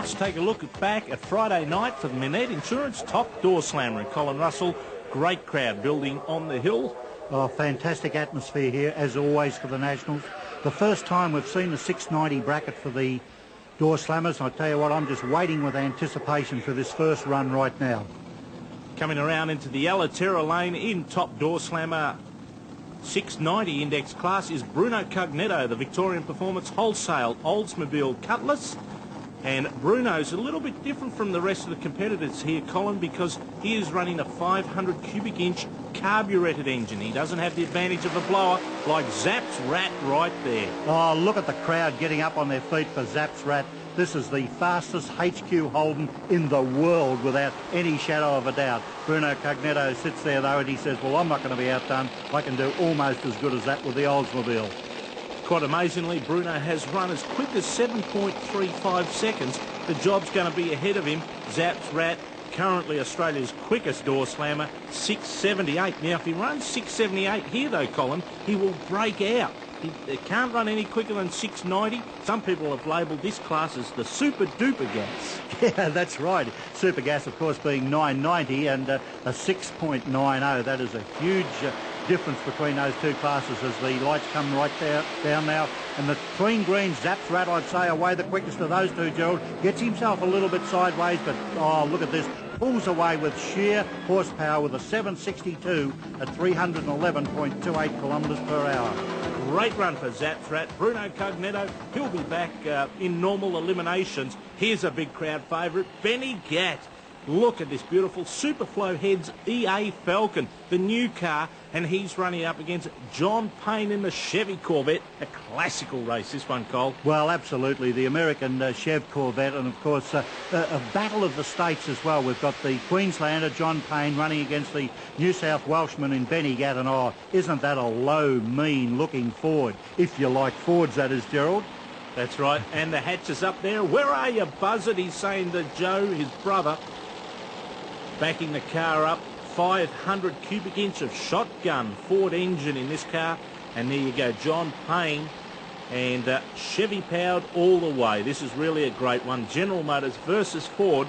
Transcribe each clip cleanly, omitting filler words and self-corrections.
let's take a look back at Friday night for the Minette Insurance Top Door Slammer in Colin Russell. Great crowd building on the hill. Oh, fantastic atmosphere here, as always, for the Nationals. The first time we've seen the 690 bracket for the door slammers. I tell you what, I'm just waiting with anticipation for this first run right now. Coming around into the Alaterra lane in Top Door Slammer 690 index class is Bruno Cognetto, the Victorian Performance Wholesale Oldsmobile Cutlass. And Bruno's a little bit different from the rest of the competitors here, Colin, because he is running a 500 cubic inch carburetted engine. He doesn't have the advantage of a blower like Zap's Rat right there. Oh, look at the crowd getting up on their feet for Zap's Rat. This is the fastest HQ Holden in the world without any shadow of a doubt. Bruno Cognetto sits there though and he says, well, I'm not going to be outdone. I can do almost as good as that with the Oldsmobile. Quite amazingly, Bruno has run as quick as 7.35 seconds. The job's going to be ahead of him. Zap's Rat, currently Australia's quickest door slammer, 6.78. Now, if he runs 6.78 here, though, Colin, he will break out. He can't run any quicker than 6.90. Some people have labelled this class as the Super Duper Gas. Yeah, that's right. Super Gas, of course, being 9.90 and a 6.90. That is a huge difference between those two classes as the lights come right down now. And the clean green Zap's Rat, I'd say, away the quickest of those two, Gerald. Gets himself a little bit sideways, but, oh, look at this. Pulls away with sheer horsepower with a 762 at 311.28 kilometres per hour. Great run for Zap's Rat. Bruno Cognetto, he'll be back in normal eliminations. Here's a big crowd favourite, Benny Gatt. Look at this beautiful Superflow Heads EA Falcon, the new car, and he's running up against John Payne in the Chevy Corvette. A classical race, this one, Cole. Well, absolutely. The American Chev Corvette, and of course a battle of the states as well. We've got the Queenslander, John Payne, running against the New South Welshman in Benny Gatt, and oh, isn't that a low, mean-looking Ford? If you like Fords, that is, Gerald. That's right, and the hatch is up there. Where are you, Buzzard? He's saying to Joe, his brother. Backing the car up, 500 cubic inch of shotgun Ford engine in this car. And there you go, John Payne, and Chevy powered all the way. This is really a great one. General Motors versus Ford.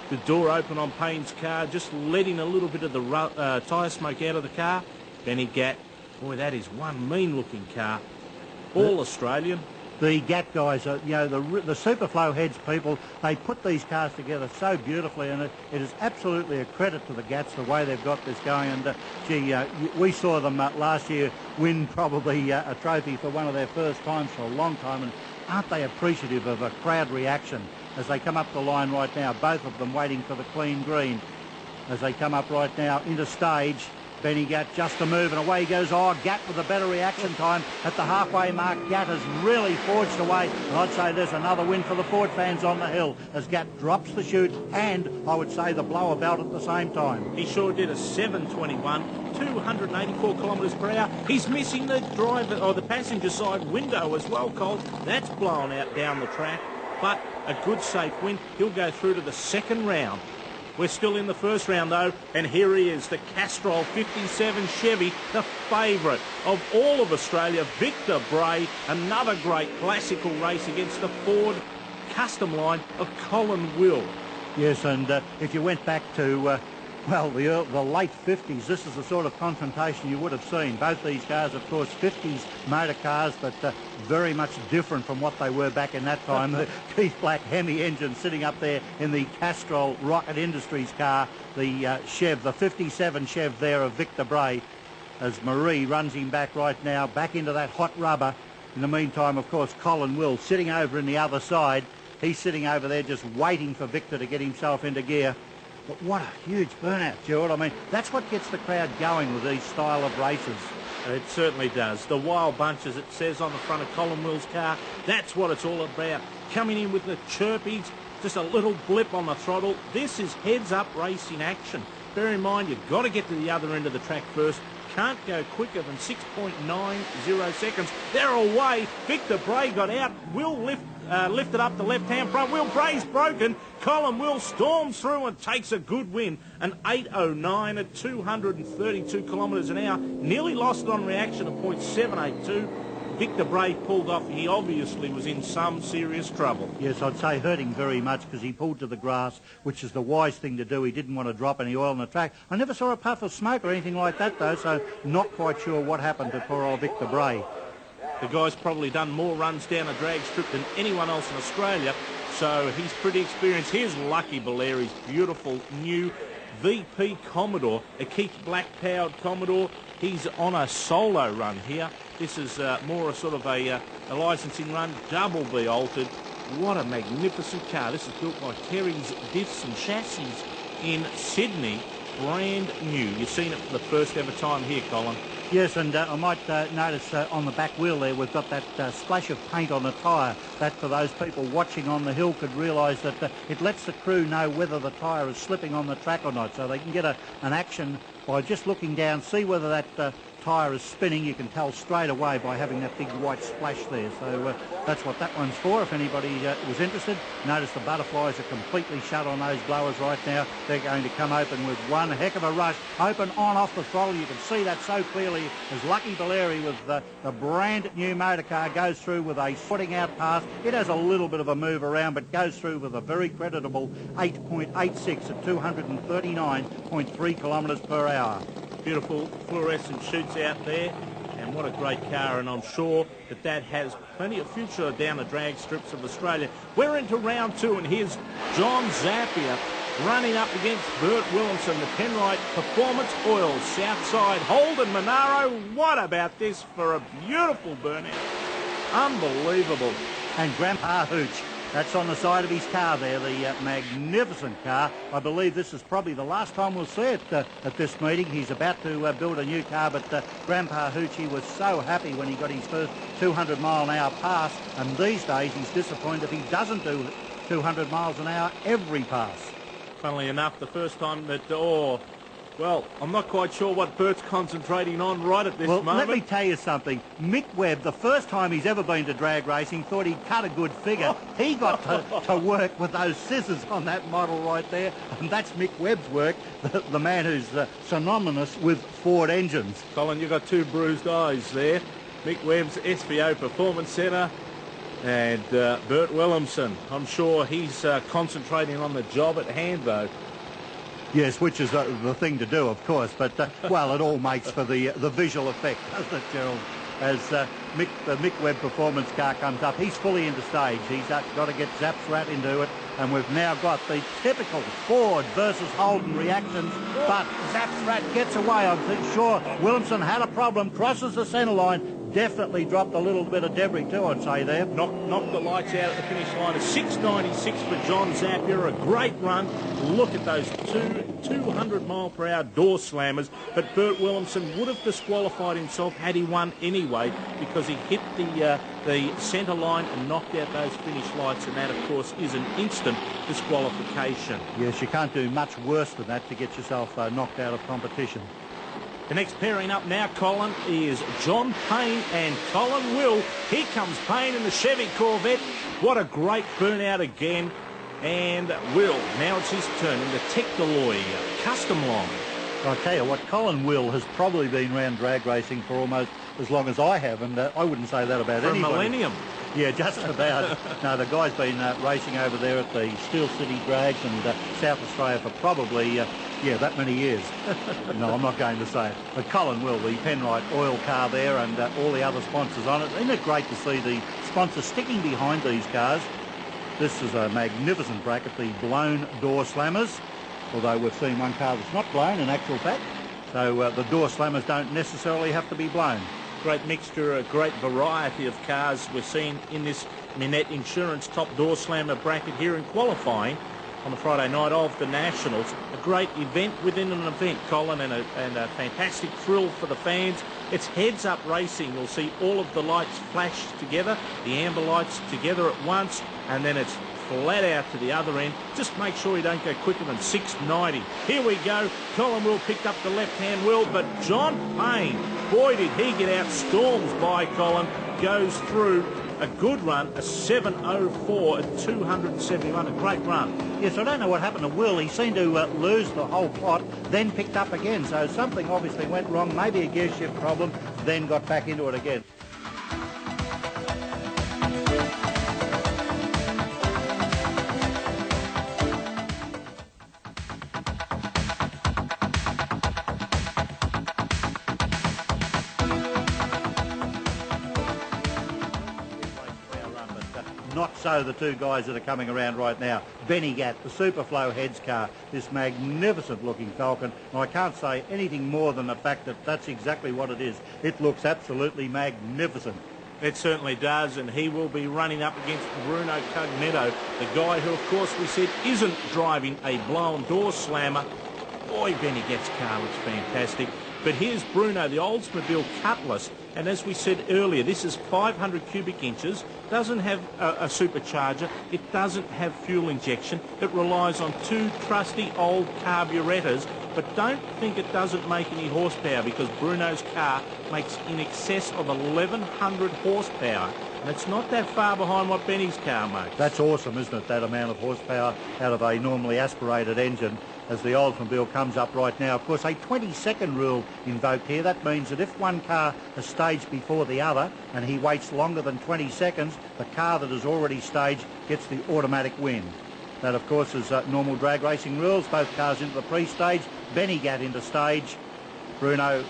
The door open on Payne's car, just letting a little bit of the tyre smoke out of the car. Benny Gatt, boy, that is one mean-looking car. All Australian. The Gatt guys, the Superflow Heads people, they put these cars together so beautifully, and it is absolutely a credit to the Gatts the way they've got this going. And gee, we saw them last year win probably a trophy for one of their first times for a long time, and aren't they appreciative of a crowd reaction as they come up the line right now, both of them waiting for the clean green. As they come up right now into stage, Benny Gatt just a move and away he goes. Oh, Gatt with a better reaction time at the halfway mark. Gatt has really forged away, and I'd say there's another win for the Ford fans on the hill as Gatt drops the chute and I would say the blower belt at the same time. He sure did, a 7.21, 284 kilometres per hour. He's missing the driver or the passenger side window as well, Cole. That's blown out down the track, but a good safe win. He'll go through to the second round. We're still in the first round, though, and here he is, the Castrol 57 Chevy, the favourite of all of Australia, Victor Bray. Another great classical race against the Ford custom line of Colin Will. Yes, and if you went back to, the late 50s, this is the sort of confrontation you would have seen. Both these cars, of course, 50s motor cars, but very much different from what they were back in that time. The Keith Black Hemi engine sitting up there in the Castrol Rocket Industries car, the Chev, the 57 Chev there of Victor Bray, as Marie runs him back right now, back into that hot rubber. In the meantime, of course, Colin Will sitting over in the other side. He's sitting over there just waiting for Victor to get himself into gear. But what a huge burnout, Gerald. I mean, that's what gets the crowd going with these style of races. It certainly does. The wild bunch, as it says on the front of Colin Will's car, that's what it's all about. Coming in with the chirpies, just a little blip on the throttle. This is heads-up racing action. Bear in mind, you've got to get to the other end of the track first. Can't go quicker than 6.90 seconds. They're away. Victor Bray got out. Will lifted up the left-hand front wheel. Bray's broken. Colin Will storms through and takes a good win. An 8.09 at 232 kilometres an hour. Nearly lost it on reaction at .782. Victor Bray pulled off. He obviously was in some serious trouble. Yes, I'd say hurting very much because he pulled to the grass, which is the wise thing to do. He didn't want to drop any oil on the track. I never saw a puff of smoke or anything like that, though, so not quite sure what happened to poor old Victor Bray. The guy's probably done more runs down a drag strip than anyone else in Australia, so he's pretty experienced. Here's Lucky Valeri's beautiful new VP Commodore, a Keith Black-powered Commodore. He's on a solo run here. This is more a sort of a licensing run, double B altered. What a magnificent car. This is built by Terry's Diffs and Chassis in Sydney, brand new. You've seen it for the first ever time here, Colin. Yes, and I might notice on the back wheel there we've got that splash of paint on the tyre. That, for those people watching on the hill, could realise that it lets the crew know whether the tyre is slipping on the track or not, so they can get an action by just looking down, see whether that tyre is spinning. You can tell straight away by having that big white splash there. So that's what that one's for, if anybody was interested. Notice the butterflies are completely shut on those blowers right now. They're going to come open with one heck of a rush. Open on off the throttle. You can see that so clearly as Lucky Valeri with the brand new motor car goes through with a footing out pass. It has a little bit of a move around, but goes through with a very creditable 8.86 at 239.3 kilometres per hour. Beautiful fluorescent shoots out there, and what a great car, and I'm sure that has plenty of future down the drag strips of Australia. We're into round two, and here's John Zapier running up against Bert Williamson, the Penrite Performance Oil Southside Holden Monaro. What about this for a beautiful burnout? Unbelievable. And Grandpa Hooch, that's on the side of his car there, the magnificent car. I believe this is probably the last time we'll see it at this meeting. He's about to build a new car, but Grandpa Hoochie was so happy when he got his first 200-mile-an-hour pass, and these days he's disappointed if he doesn't do 200 miles an hour every pass. Funnily enough, the first time that, well, I'm not quite sure what Bert's concentrating on right at this moment. Well, let me tell you something. Mick Webb, the first time he's ever been to drag racing, thought he'd cut a good figure. He got to work with those scissors on that model right there, and that's Mick Webb's work, the man who's synonymous with Ford engines. Colin, you've got two bruised eyes there. Mick Webb's SVO Performance Centre and Bert Williamson. I'm sure he's concentrating on the job at hand, though. Yes, which is the thing to do, of course, but, well, it all makes for the visual effect, doesn't it, Gerald? As the Mick Webb performance car comes up, he's fully into stage. He's got to get Zap's rat into it, and we've now got the typical Ford versus Holden reactions, but Zap's rat gets away. I'm sure Williamson had a problem, crosses the centre line, definitely dropped a little bit of debris too, I'd say there. Knocked the lights out at the finish line. A 6.96 for John Zapier, a great run. Look at those 200-mile-per-hour door slammers. But Bert Williamson would have disqualified himself had he won anyway, because he hit the centre line and knocked out those finish lights, and that, of course, is an instant disqualification. Yes, you can't do much worse than that to get yourself knocked out of competition. The next pairing up now, Colin, is John Payne and Colin Will. Here comes Payne in the Chevy Corvette. What a great burnout again. And Will, now it's his turn in the Tectaloy Custom Line. I'll tell you what, Colin Will has probably been around drag racing for almost as long as I have, and I wouldn't say that about anybody. For a millennium. Yeah, just about. No, the guy's been racing over there at the Steel City Drags and South Australia for probably, that many years. No, I'm not going to say it. But Colin Will, the Penrite oil car there, and all the other sponsors on it. Isn't it great to see the sponsors sticking behind these cars? This is a magnificent bracket, the blown door slammers, although we've seen one car that's not blown in actual fact. So the door slammers don't necessarily have to be blown. Great mixture, a great variety of cars we're seeing in this Minette Insurance top door slammer bracket here in qualifying on the Friday night of the Nationals. A great event within an event, Colin, and a fantastic thrill for the fans. It's heads-up racing. You'll see all of the lights flash together, the amber lights together at once, and then it's flat out to the other end. Just make sure you don't go quicker than 690. Here we go. Colin Will picked up the left-hand wheel, but John Payne, boy, did he get out. Storms by Colin, goes through a good run, a 7.04 at 271, a great run. Yes, I don't know what happened to Will. He seemed to lose the whole plot, then picked up again. So something obviously went wrong, maybe a gear shift problem, then got back into it again. so the two guys that are coming around right now. Benny Gatt, the Superflow Heads car, this magnificent looking Falcon. And I can't say anything more than the fact that that's exactly what it is. It looks absolutely magnificent. It certainly does, and he will be running up against Bruno Cognetto, the guy who, of course, we said isn't driving a blown door slammer. Boy, Benny Gatt's car looks fantastic. But here's Bruno, the Oldsmobile Cutlass, and as we said earlier, this is 500 cubic inches, doesn't have a supercharger, it doesn't have fuel injection, it relies on two trusty old carburetors, but don't think it doesn't make any horsepower because Bruno's car makes in excess of 1,100 horsepower. And it's not that far behind what Benny's car makes. That's awesome, isn't it, that amount of horsepower out of a normally aspirated engine as the Oldsmobile comes up right now. Of course, a 20-second rule invoked here. That means that if one car is staged before the other and he waits longer than 20 seconds, the car that is already staged gets the automatic win. That, of course, is normal drag racing rules. Both cars into the pre-stage. Benny Gatt into stage. Bruno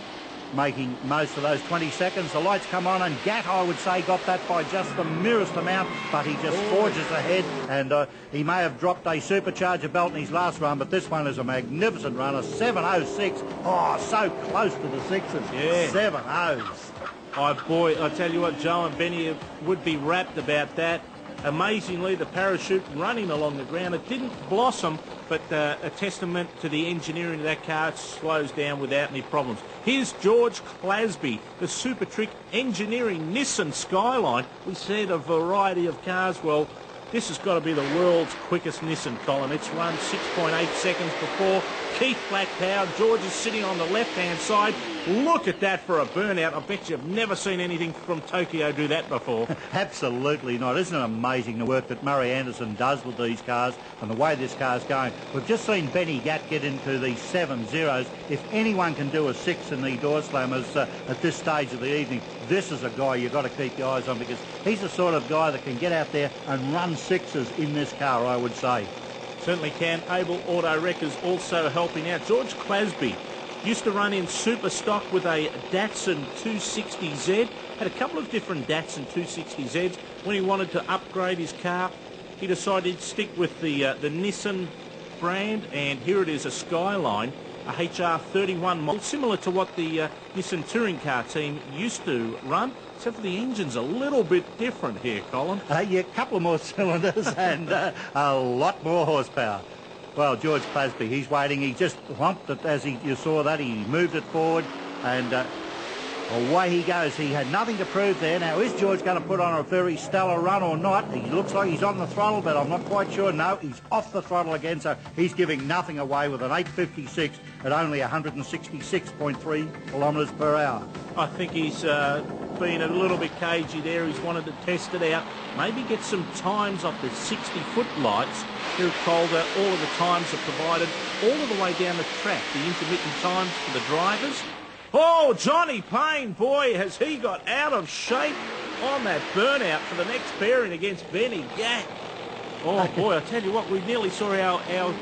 making most of those 20 seconds. The lights come on, and Gatt, I would say, got that by just the merest amount, but he just forges ahead, and he may have dropped a supercharger belt in his last run, but this one is a magnificent run, a 7.06. Oh, so close to the sixes. Yeah. 7.0s. Oh, boy, I tell you what, Joe and Benny would be rapt about that. Amazingly, the parachute running along the ground, it didn't blossom, but a testament to the engineering of that car. It slows down without any problems. Here's George Clasby, the Super Trick engineering Nissan Skyline. We said a variety of cars. Well, this has got to be the world's quickest Nissan, Colin. It's run 6.8 seconds before. Keith Black powered. George is sitting on the left-hand side. Look at that for a burnout. I bet you've never seen anything from Tokyo do that before. Absolutely not. Isn't it amazing the work that Murray Anderson does with these cars and the way this car's going? We've just seen Benny Gatt get into the 7.0s. If anyone can do a 6 in the door slammers at this stage of the evening, this is a guy you've got to keep your eyes on because he's the sort of guy that can get out there and run 6s in this car, I would say. Certainly can. Able Auto Wreckers also helping out. George Clasby used to run in super stock with a Datsun 260Z. Had a couple of different Datsun 260Zs. When he wanted to upgrade his car, he decided to stick with the Nissan brand, and here it is, a Skyline, a HR31 model, similar to what the Nissan touring car team used to run, except for the engine's a little bit different here, Colin. Yeah, a couple more cylinders and a lot more horsepower. Well, George Clasby, he's waiting. He just lumped it as you saw that. He moved it forward and away he goes. He had nothing to prove there. Now, is George going to put on a very stellar run or not? He looks like he's on the throttle, but I'm not quite sure. No, he's off the throttle again, so he's giving nothing away with an 856 at only 166.3 kilometres per hour. I think he's been a little bit cagey there. He's wanted to test it out. Maybe get some times off the 60-foot lights. Here at Calder, all of the times are provided all of the way down the track, the intermittent times for the drivers. Oh, Johnny Payne, boy, has he got out of shape on that burnout for the next pairing against Benny Gatt. Oh, boy, I tell you what, we nearly saw our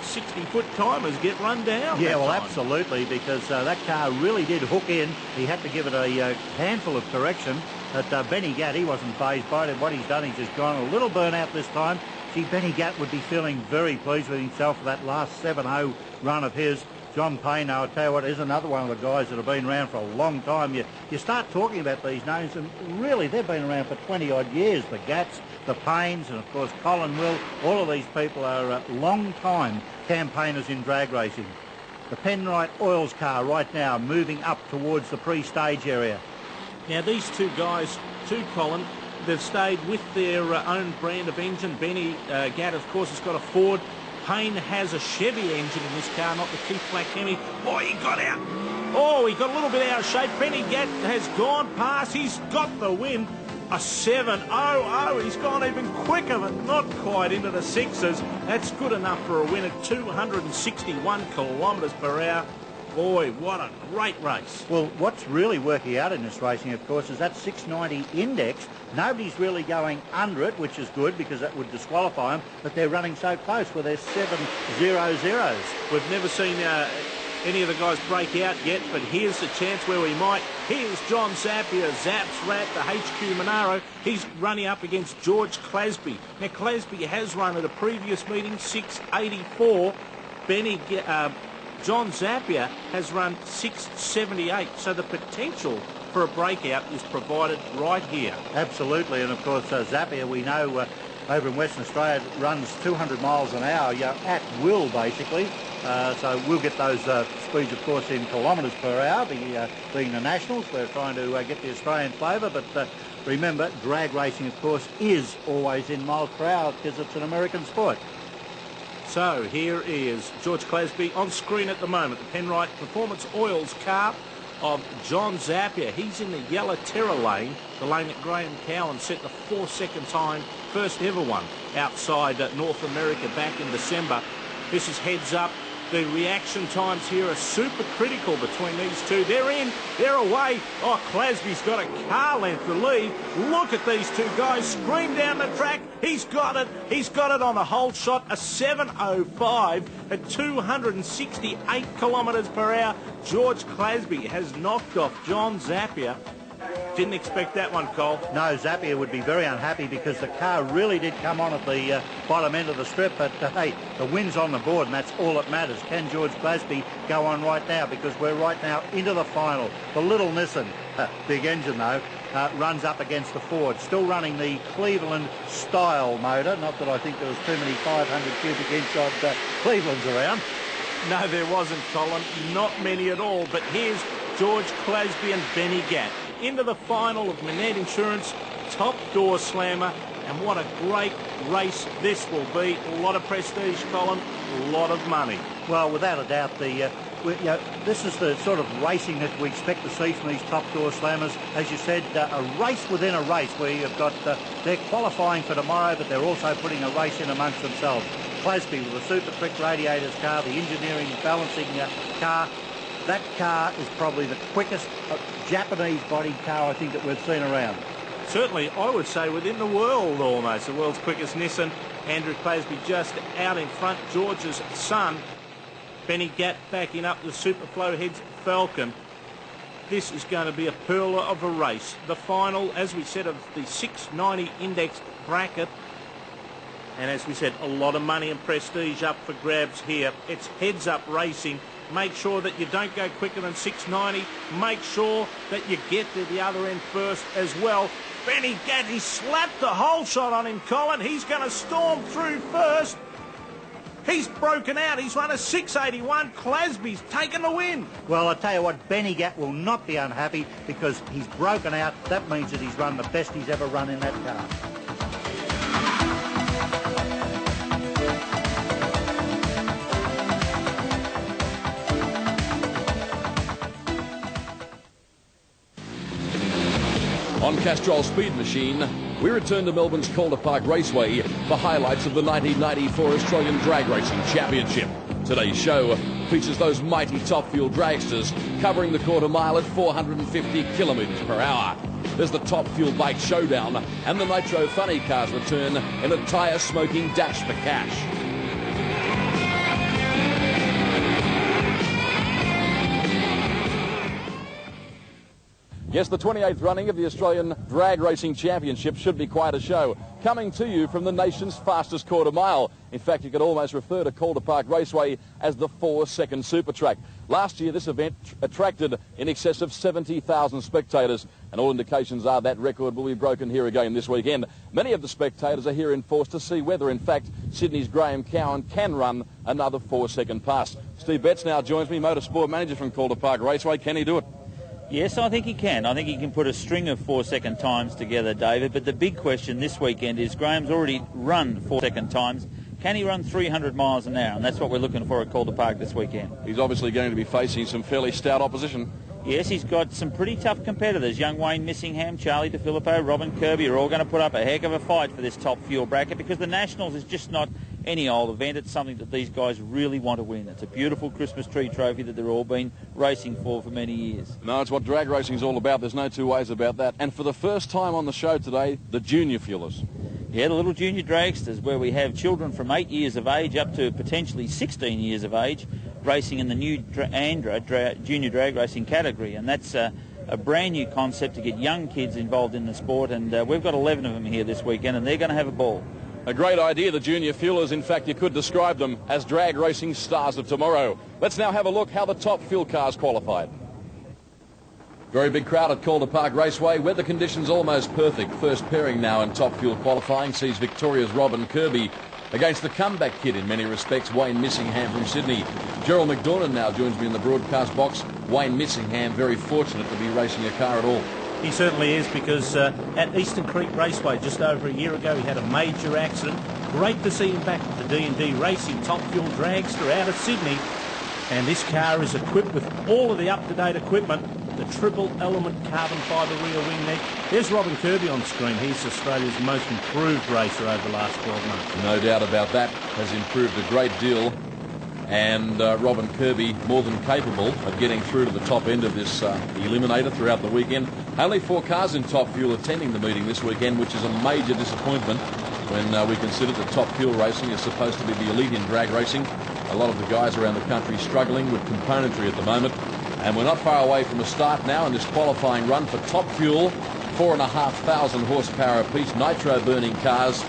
60-foot timers get run down. Yeah, well, absolutely, because that car really did hook in. He had to give it a handful of correction. But Benny Gatt, he wasn't fazed by it. What he's done, he's just gone a little burnout this time. Gee, Benny Gatt would be feeling very pleased with himself for that last 7.0 run of his. John Payne, I'll tell you what, is another one of the guys that have been around for a long time. You start talking about these names, and really, they've been around for 20-odd years. The Gatts, the Paynes, and, of course, Colin Will. All of these people are long-time campaigners in drag racing. The Penrite Oils car right now moving up towards the pre-stage area. Now, these two guys, too, Colin, they've stayed with their own brand of engine. Benny Gatt, of course, has got a Ford. Payne has a Chevy engine in this car, not the Keith Black Hemi. Oh, he got out. Oh, he got a little bit out of shape. Benny Gatt has gone past. He's got the win. A 7.00. He's gone even quicker, but not quite into the sixes. That's good enough for a win at 261 kilometres per hour. Boy, what a great race. Well, what's really working out in this racing, of course, is that 690 index. Nobody's really going under it, which is good because that would disqualify them, but they're running so close with their 7.00s. We've never seen any of the guys break out yet, but here's the chance where we might. Here's John Zappia, Zaps Rat, the HQ Monaro. He's running up against George Clasby. Now, Clasby has run at a previous meeting 6.84. John Zappia has run 6.78, so the potential for a breakout is provided right here. Absolutely, and of course Zappia, we know over in Western Australia runs 200 miles an hour, at will basically. So we'll get those speeds, of course, in kilometres per hour, being the Nationals. We're trying to get the Australian flavour, but remember, drag racing, of course, is always in miles per hour because it's an American sport. So here is George Clasby on screen at the moment, the Penrite Performance Oils car of John Zappia. He's in the yellow terror lane, the lane that Graham Cowan set the 4-second time, first ever one, outside North America back in December. This is heads up. The reaction times here are super critical between these two. They're in, they're away. Oh, Clasby's got a car length to lead. Look at these two guys scream down the track. He's got it. He's got it on a whole shot, a 7.05 at 268 kilometres per hour. George Clasby has knocked off John Zappia. Didn't expect that one, Cole. No, Zappia would be very unhappy because the car really did come on at the bottom end of the strip, but hey, the win's on the board and that's all that matters. Can George Clasby go on right now, because we're right now into the final. The little Nissan, big engine though, runs up against the Ford, still running the Cleveland style motor. Not that I think there was too many 500 cubic inch odd Clevelands around. No, there wasn't, Colin. Not many at all. But here's George Clasby and Benny Gatt into the final of Manette Insurance, top door slammer, and what a great race this will be. A lot of prestige, Colin, a lot of money. Well, without a doubt, this is the sort of racing that we expect to see from these top door slammers. As you said, a race within a race where you've got, they're qualifying for tomorrow, but they're also putting a race in amongst themselves. Clasby with the Super Trick Radiators car, the engineering balancing car. That car is probably the quickest Japanese-bodied car I think that we've seen around. Certainly, I would say within the world almost, the world's quickest Nissan. Andrew Clasby just out in front. George's son, Benny Gatt, backing up the Superflow Heads Falcon. This is going to be a pearler of a race. The final, as we said, of the 690 index bracket. And as we said, a lot of money and prestige up for grabs here. It's heads-up racing. Make sure that you don't go quicker than 690. Make sure that you get to the other end first as well. Benny Gatt, he slapped the whole shot on him, Colin. He's going to storm through first. He's broken out. He's run a 6.81. Clasby's taken the win. Well, I tell you what, Benny Gatt will not be unhappy because he's broken out. That means that he's run the best he's ever run in that car. On Castrol Speed Machine, we return to Melbourne's Calder Park Raceway for highlights of the 1994 Australian Drag Racing Championship. Today's show features those mighty top fuel dragsters covering the quarter mile at 450 kilometres per hour. There's the top fuel bike showdown, and the NITRO funny cars return in a tyre smoking dash for cash. Yes, the 28th running of the Australian Drag Racing Championship should be quite a show. Coming to you from the nation's fastest quarter mile. In fact, you could almost refer to Calder Park Raceway as the 4-second super track. Last year, this event attracted in excess of 70,000 spectators, and all indications are that record will be broken here again this weekend. Many of the spectators are here in force to see whether, in fact, Sydney's Graham Cowan can run another 4-second pass. Steve Betts now joins me, motorsport manager from Calder Park Raceway. Can he do it? Yes, I think he can. I think he can put a string of 4-second times together, David. But the big question this weekend is Graham's already run 4-second times. Can he run 300 miles an hour? And that's what we're looking for at Calder Park this weekend. He's obviously going to be facing some fairly stout opposition. Yes, he's got some pretty tough competitors. Young Wayne Missingham, Charlie DeFilippo, Robin Kirby are all going to put up a heck of a fight for this top fuel bracket, because the Nationals is just not any old event. It's something that these guys really want to win. It's a beautiful Christmas tree trophy that they've all been racing for many years. No, it's what drag racing is all about. There's no two ways about that. And for the first time on the show today, the junior fuelers. Yeah, the little junior dragsters, where we have children from 8 years of age up to potentially 16 years of age, racing in the new ANDRA junior drag racing category, and that's a brand new concept to get young kids involved in the sport, and we've got 11 of them here this weekend, and they're going to have a ball. A great idea, the junior fuelers. In fact, you could describe them as drag racing stars of tomorrow. Let's now have a look how the top fuel cars qualified. Very big crowd at Calder Park Raceway. Weather conditions almost perfect. First pairing now in top fuel qualifying sees Victoria's Robin Kirby against the comeback kid in many respects, Wayne Missingham from Sydney. Gerald McDornan now joins me in the broadcast box. Wayne Missingham very fortunate to be racing a car at all. He certainly is, because at Eastern Creek Raceway just over a year ago he had a major accident. Great to see him back at the D&D Racing Top Fuel Dragster out of Sydney. And this car is equipped with all of the up-to-date equipment, the triple element carbon fibre rear wing neck. There's Robin Kirby on screen. He's Australia's most improved racer over the last 12 months. No doubt about that. Has improved a great deal. And Robin Kirby more than capable of getting through to the top end of this eliminator throughout the weekend. Only 4 cars in top fuel attending the meeting this weekend, which is a major disappointment when we consider that top fuel racing is supposed to be the elite in drag racing. A lot of the guys around the country struggling with componentry at the moment. And we're not far away from a start now in this qualifying run for top fuel. 4,500 horsepower apiece, nitro burning cars.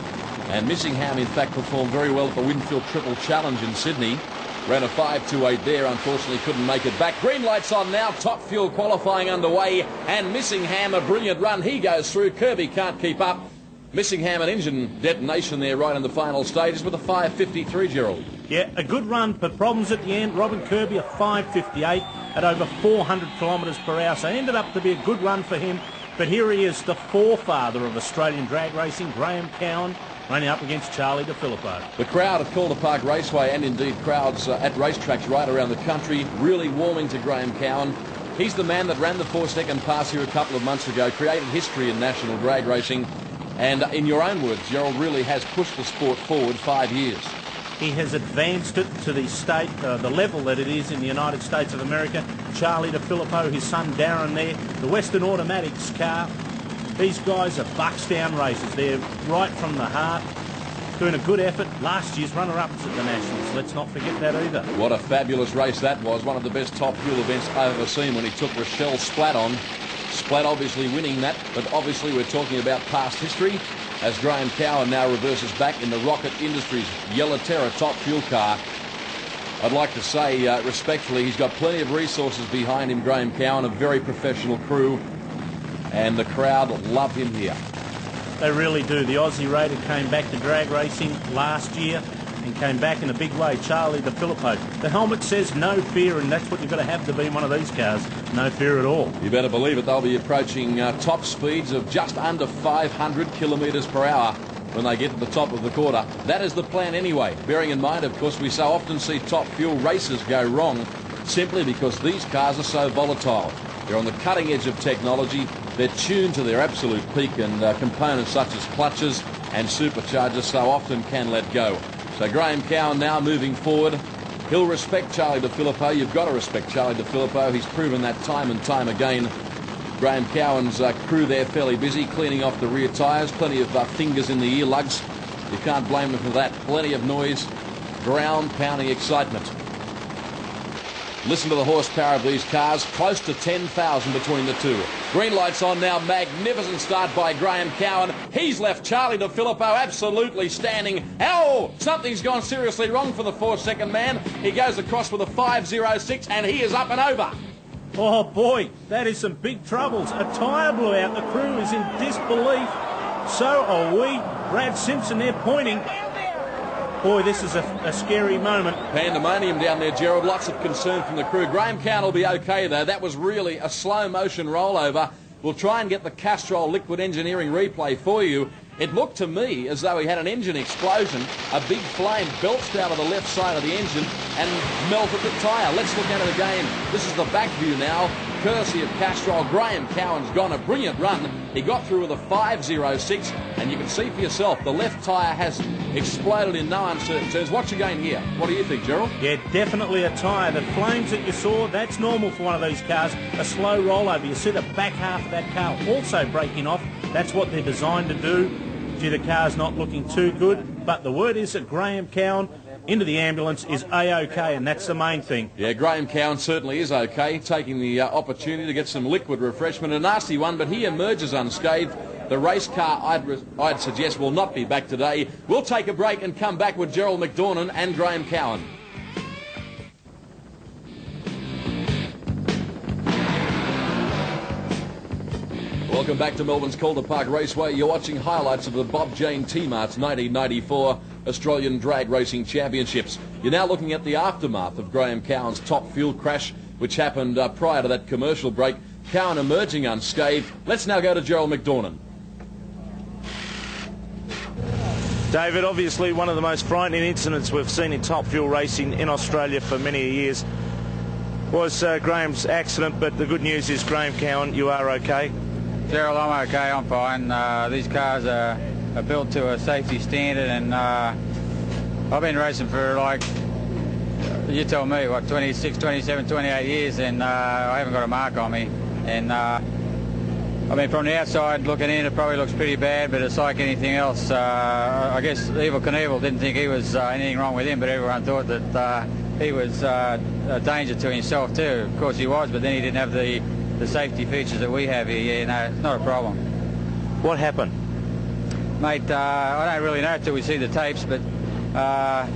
And Missingham, in fact, performed very well at the Winfield Triple Challenge in Sydney. Ran a 5.28 there, unfortunately couldn't make it back. Green lights on now, top fuel qualifying underway, and Missingham, a brilliant run. He goes through, Kirby can't keep up. Missingham, an engine detonation there right in the final stages with a 5.53, Gerald. Yeah, a good run, but problems at the end. Robin Kirby, a 5.58 at over 400 kilometres per hour, so it ended up to be a good run for him. But here he is, the forefather of Australian drag racing, Graham Cowan, running up against Charlie DeFilippo. The crowd at Calder Park Raceway, and indeed crowds at racetracks right around the country, really warming to Graham Cowan. He's the man that ran the 4-second pass here a couple of months ago, created history in national drag racing, and in your own words, Gerald, really has pushed the sport forward 5 years. He has advanced it to the state, the level that it is in the United States of America. Charlie DeFilippo, his son Darren there, the Western Automatics car. These guys are Buckstown racers. They're right from the heart, doing a good effort. Last year's runner-ups at the Nationals. Let's not forget that either. What a fabulous race that was. One of the best top fuel events I've ever seen when he took Rochelle Splatt on. Splatt obviously winning that, but obviously we're talking about past history as Graham Cowan now reverses back in the Rocket Industries Yellow Terror top fuel car. I'd like to say respectfully, he's got plenty of resources behind him, Graham Cowan, a very professional crew, and the crowd love him here. They really do. The Aussie Raider came back to drag racing last year and came back in a big way. Charlie DeFilippo. The helmet says no fear, and that's what you've got to have to be in one of these cars. No fear at all. You better believe it. They'll be approaching top speeds of just under 500 kilometres per hour when they get to the top of the quarter. That is the plan anyway. Bearing in mind, of course, we so often see top fuel races go wrong simply because these cars are so volatile. They're on the cutting edge of technology. They're tuned to their absolute peak, and components such as clutches and superchargers so often can let go. So Graham Cowan now moving forward. He'll respect Charlie DeFilippo. You've got to respect Charlie DeFilippo. He's proven that time and time again. Graham Cowan's crew there fairly busy cleaning off the rear tyres. Plenty of fingers in the earlugs. You can't blame them for that. Plenty of noise. Ground-pounding excitement. Listen to the horsepower of these cars. Close to 10,000 between the two. Green lights on now. Magnificent start by Graham Cowan. He's left Charlie DeFilippo absolutely standing. Oh, something's gone seriously wrong for the 4-second man. He goes across with a 5.06 and he is up and over. Oh boy, that is some big troubles. A tyre blew out. The crew is in disbelief. So are we. Brad Simpson there pointing. Boy, this is a scary moment. Pandemonium down there, Gerald. Lots of concern from the crew. Graham Cowan will be okay, though. That was really a slow-motion rollover. We'll try and get the Castrol Liquid Engineering replay for you. It looked to me as though he had an engine explosion. A big flame belched out of the left side of the engine and melted the tyre. Let's look at it again. This is the back view now, courtesy of Castrol. Graham Cowan's gone a brilliant run. He got through with a 5.06, and you can see for yourself the left tyre has exploded in no uncertain terms. Watch again here. What do you think, Gerald? Yeah, definitely a tyre. The flames that you saw, that's normal for one of these cars. A slow rollover. You see the back half of that car also breaking off. That's what they're designed to do. Gee, the car's not looking too good. But the word is that Graham Cowan into the ambulance is A-OK, and that's the main thing. Yeah, Graham Cowan certainly is okay, taking the opportunity to get some liquid refreshment. A nasty one, but he emerges unscathed. The race car, I'd suggest, will not be back today. We'll take a break and come back with Gerald McDornan and Graham Cowan. Welcome back to Melbourne's Calder Park Raceway. You're watching highlights of the Bob Jane T-Mart's 1994 Australian Drag Racing Championships. You're now looking at the aftermath of Graham Cowan's top fuel crash, which happened prior to that commercial break. Cowan emerging unscathed. Let's now go to Gerald McDornan. David, obviously one of the most frightening incidents we've seen in top fuel racing in Australia for many years was Graham's accident, but the good news is, Graham Cowan, you are okay. Gerald, I'm okay, I'm fine. These cars are built to a safety standard, and I've been racing for, like, you tell me, what, 26, 27, 28 years, and I haven't got a mark on me. And I mean, from the outside looking in, it probably looks pretty bad, but it's like anything else. I guess Evel Knievel didn't think he was anything wrong with him, but everyone thought that he was a danger to himself too. Of course he was, but then he didn't have the safety features that we have here. Yeah, no, it's not a problem. What happened? Mate, I don't really know until we see the tapes, but I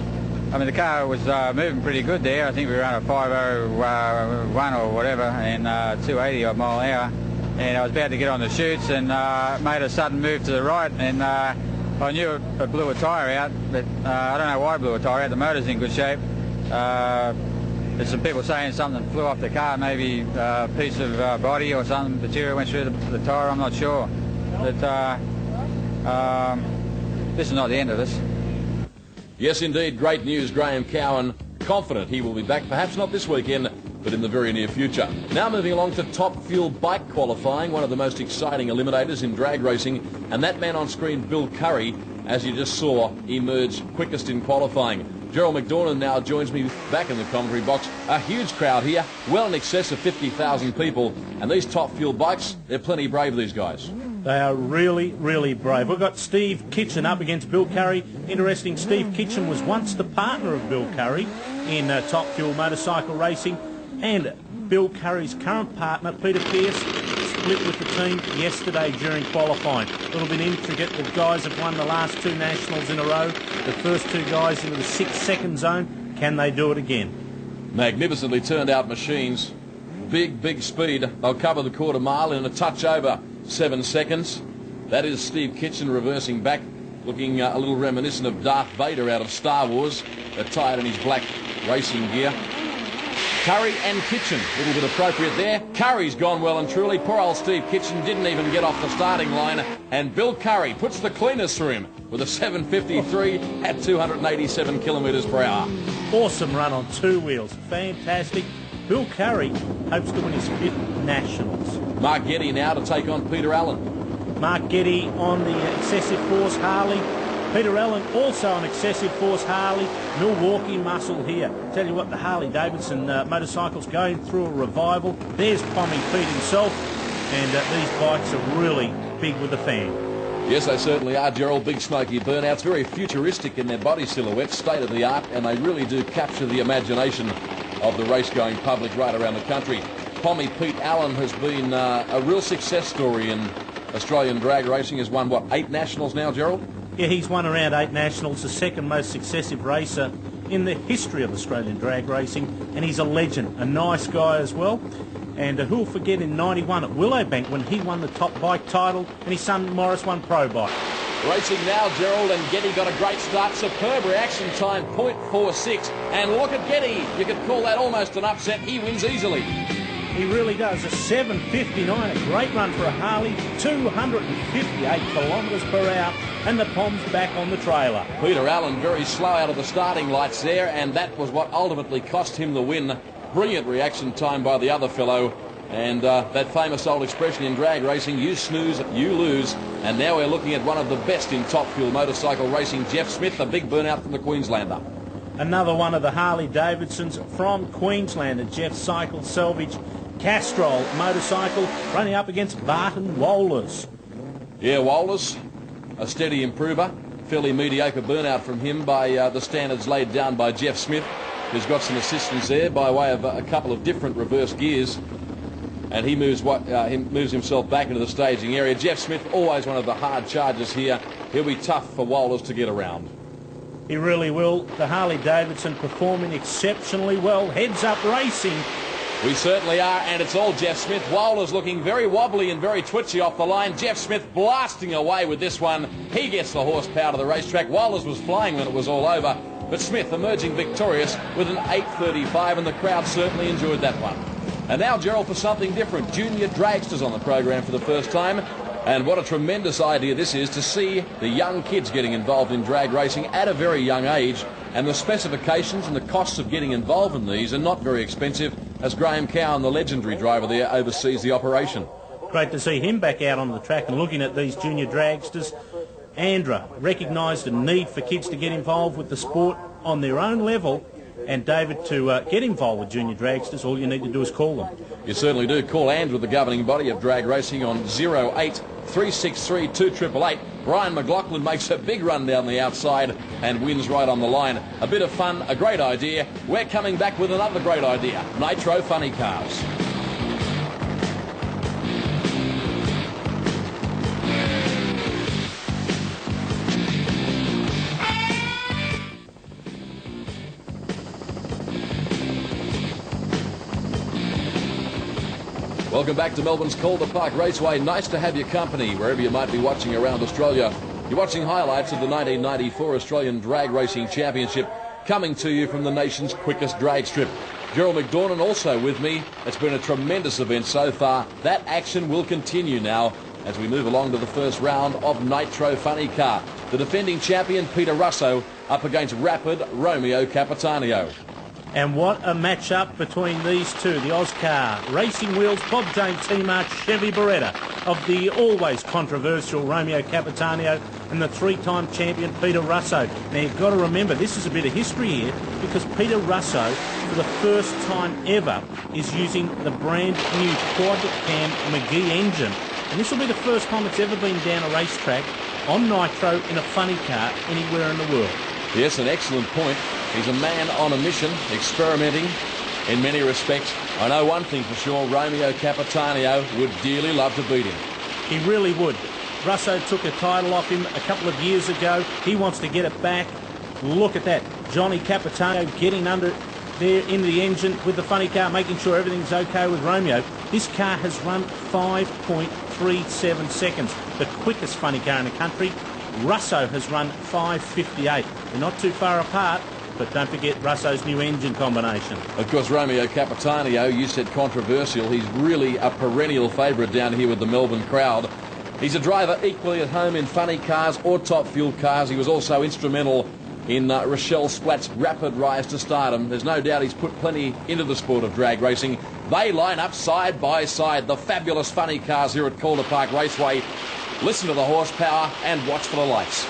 mean, the car was moving pretty good there. I think we were on a 501 or whatever, and 280 odd mile an hour. And I was about to get on the chutes and made a sudden move to the right, and I knew it blew a tyre out, but I don't know why it blew a tyre out. The motor's in good shape. There's some people saying something flew off the car, maybe a piece of body or something, material went through the tyre, I'm not sure. But this is not the end of this. Yes, indeed, great news. Graham Cowan confident he will be back, perhaps not this weekend, but in the very near future. Now moving along to top fuel bike qualifying, one of the most exciting eliminators in drag racing, and that man on screen, Bill Curry, as you just saw, emerged quickest in qualifying. Gerald McDornan now joins me back in the commentary box. A huge crowd here, well in excess of 50,000 people, and these top fuel bikes, they're plenty brave, these guys. They are really, really brave. We've got Steve Kitchen up against Bill Curry. Interesting, Steve Kitchen was once the partner of Bill Curry in top fuel motorcycle racing, and Bill Curry's current partner, Peter Pearce, split with the team yesterday during qualifying. A little bit intricate. The guys have won the last two nationals in a row. The first two guys into the 6-second zone. Can they do it again? Magnificently turned out machines. Big speed. They'll cover the quarter mile in a touch over 7 seconds. That is Steve Kitchen reversing back, looking a little reminiscent of Darth Vader out of Star Wars, attired in his black racing gear. Curry and Kitchen, a little bit appropriate there. Curry's gone well and truly. Poor old Steve Kitchen didn't even get off the starting line. And Bill Curry puts the cleaners through him with a 7.53 at 287 kilometres per hour. Awesome run on two wheels. Fantastic. Bill Curry hopes to win his 5th Nationals. Mark Getty now to take on Peter Allen. Mark Getty on the excessive force Harley. Peter Allen also on excessive force Harley. Milwaukee muscle here. Tell you what, the Harley Davidson motorcycle's going through a revival. There's Pommy Pete himself, and these bikes are really big with the fan. Yes, they certainly are, Gerald. Big smoky burnouts, very futuristic in their body silhouettes, state of the art, and they really do capture the imagination of the race-going public right around the country. Pommy Pete Allen has been a real success story in Australian drag racing. Has won, what, 8 nationals now, Gerald? Yeah, he's won around 8 nationals, the second most successive racer in the history of Australian drag racing, and he's a legend, a nice guy as well. And who'll forget in '91 at Willowbank when he won the top bike title and his son Morris won pro bike. Racing now, Gerald, and Getty got a great start. Superb reaction time, 0.46. And look at Getty. You could call that almost an upset. He wins easily. He really does. A 7.59, a great run for a Harley, 258 kilometres per hour, and the Pom's back on the trailer. Peter Allen very slow out of the starting lights there, and that was what ultimately cost him the win. Brilliant reaction time by the other fellow. And that famous old expression in drag racing, you snooze, you lose. And now we're looking at one of the best in top fuel motorcycle racing, Jeff Smith, a big burnout from the Queenslander. Another one of the Harley Davidsons from Queensland, and Jeff Cycle Salvage Castrol motorcycle running up against Barton Wohlers. Yeah, Wohlers, a steady improver. fairly mediocre burnout from him by the standards laid down by Jeff Smith, who's got some assistance there by way of a couple of different reverse gears. And he moves himself back into the staging area. Jeff Smith, always one of the hard chargers here. He'll be tough for Wohlers to get around. He really will. The Harley-Davidson performing exceptionally well. Heads up racing. We certainly are, and it's all Jeff Smith. Wohlers looking very wobbly and very twitchy off the line. Jeff Smith blasting away with this one. He gets the horsepower to the racetrack. Wohlers was flying when it was all over, but Smith emerging victorious with an 8.35, and the crowd certainly enjoyed that one. And now, Gerald, for something different. Junior dragsters on the program for the first time. And what a tremendous idea this is to see the young kids getting involved in drag racing at a very young age. And the specifications and the costs of getting involved in these are not very expensive, as Graham Cowan, the legendary driver there, oversees the operation. Great to see him back out on the track and looking at these junior dragsters. Andra recognised the need for kids to get involved with the sport on their own level. And David, to get involved with junior dragsters, all you need to do is call them. You certainly do. Call Andrew, the governing body of drag racing, on 08363 2888. Brian McLaughlin makes a big run down the outside and wins right on the line. A bit of fun, a great idea. We're coming back with another great idea. Nitro Funny Cars. Welcome back to Melbourne's Calder Park Raceway. Nice to have your company wherever you might be watching around Australia. You're watching highlights of the 1994 Australian Drag Racing Championship, coming to you from the nation's quickest drag strip. Gerald McDornan also with me. It's been a tremendous event so far. That action will continue now as we move along to the first round of Nitro Funny Car. The defending champion, Peter Russo, up against Rapid Romeo Capitanio. And what a match-up between these two. The Oscar Racing Wheels, Bob James T-Mark, Chevy Beretta of the always controversial Romeo Capitanio and the three-time champion Peter Russo. Now you've got to remember, this is a bit of history here because Peter Russo, for the first time ever, is using the brand new quad-cam McGee engine. And this will be the first time it's ever been down a racetrack on nitro in a funny car anywhere in the world. Yes, an excellent point. He's a man on a mission, experimenting in many respects. I know one thing for sure, Romeo Capitanio would dearly love to beat him. He really would. Russo took a title off him a couple of years ago. He wants to get it back. Look at that. Johnny Capitanio getting under there in the engine with the funny car, making sure everything's okay with Romeo. This car has run 5.37 seconds, the quickest funny car in the country. Russo has run 5.58. They're not too far apart, but don't forget Russo's new engine combination. Of course, Romeo Capitanio, you said controversial. He's really a perennial favourite down here with the Melbourne crowd. He's a driver equally at home in funny cars or top fuel cars. He was also instrumental in Rochelle Splatt's rapid rise to stardom. There's no doubt he's put plenty into the sport of drag racing. They line up side by side, the fabulous funny cars here at Calder Park Raceway. Listen to the horsepower and watch for the lights.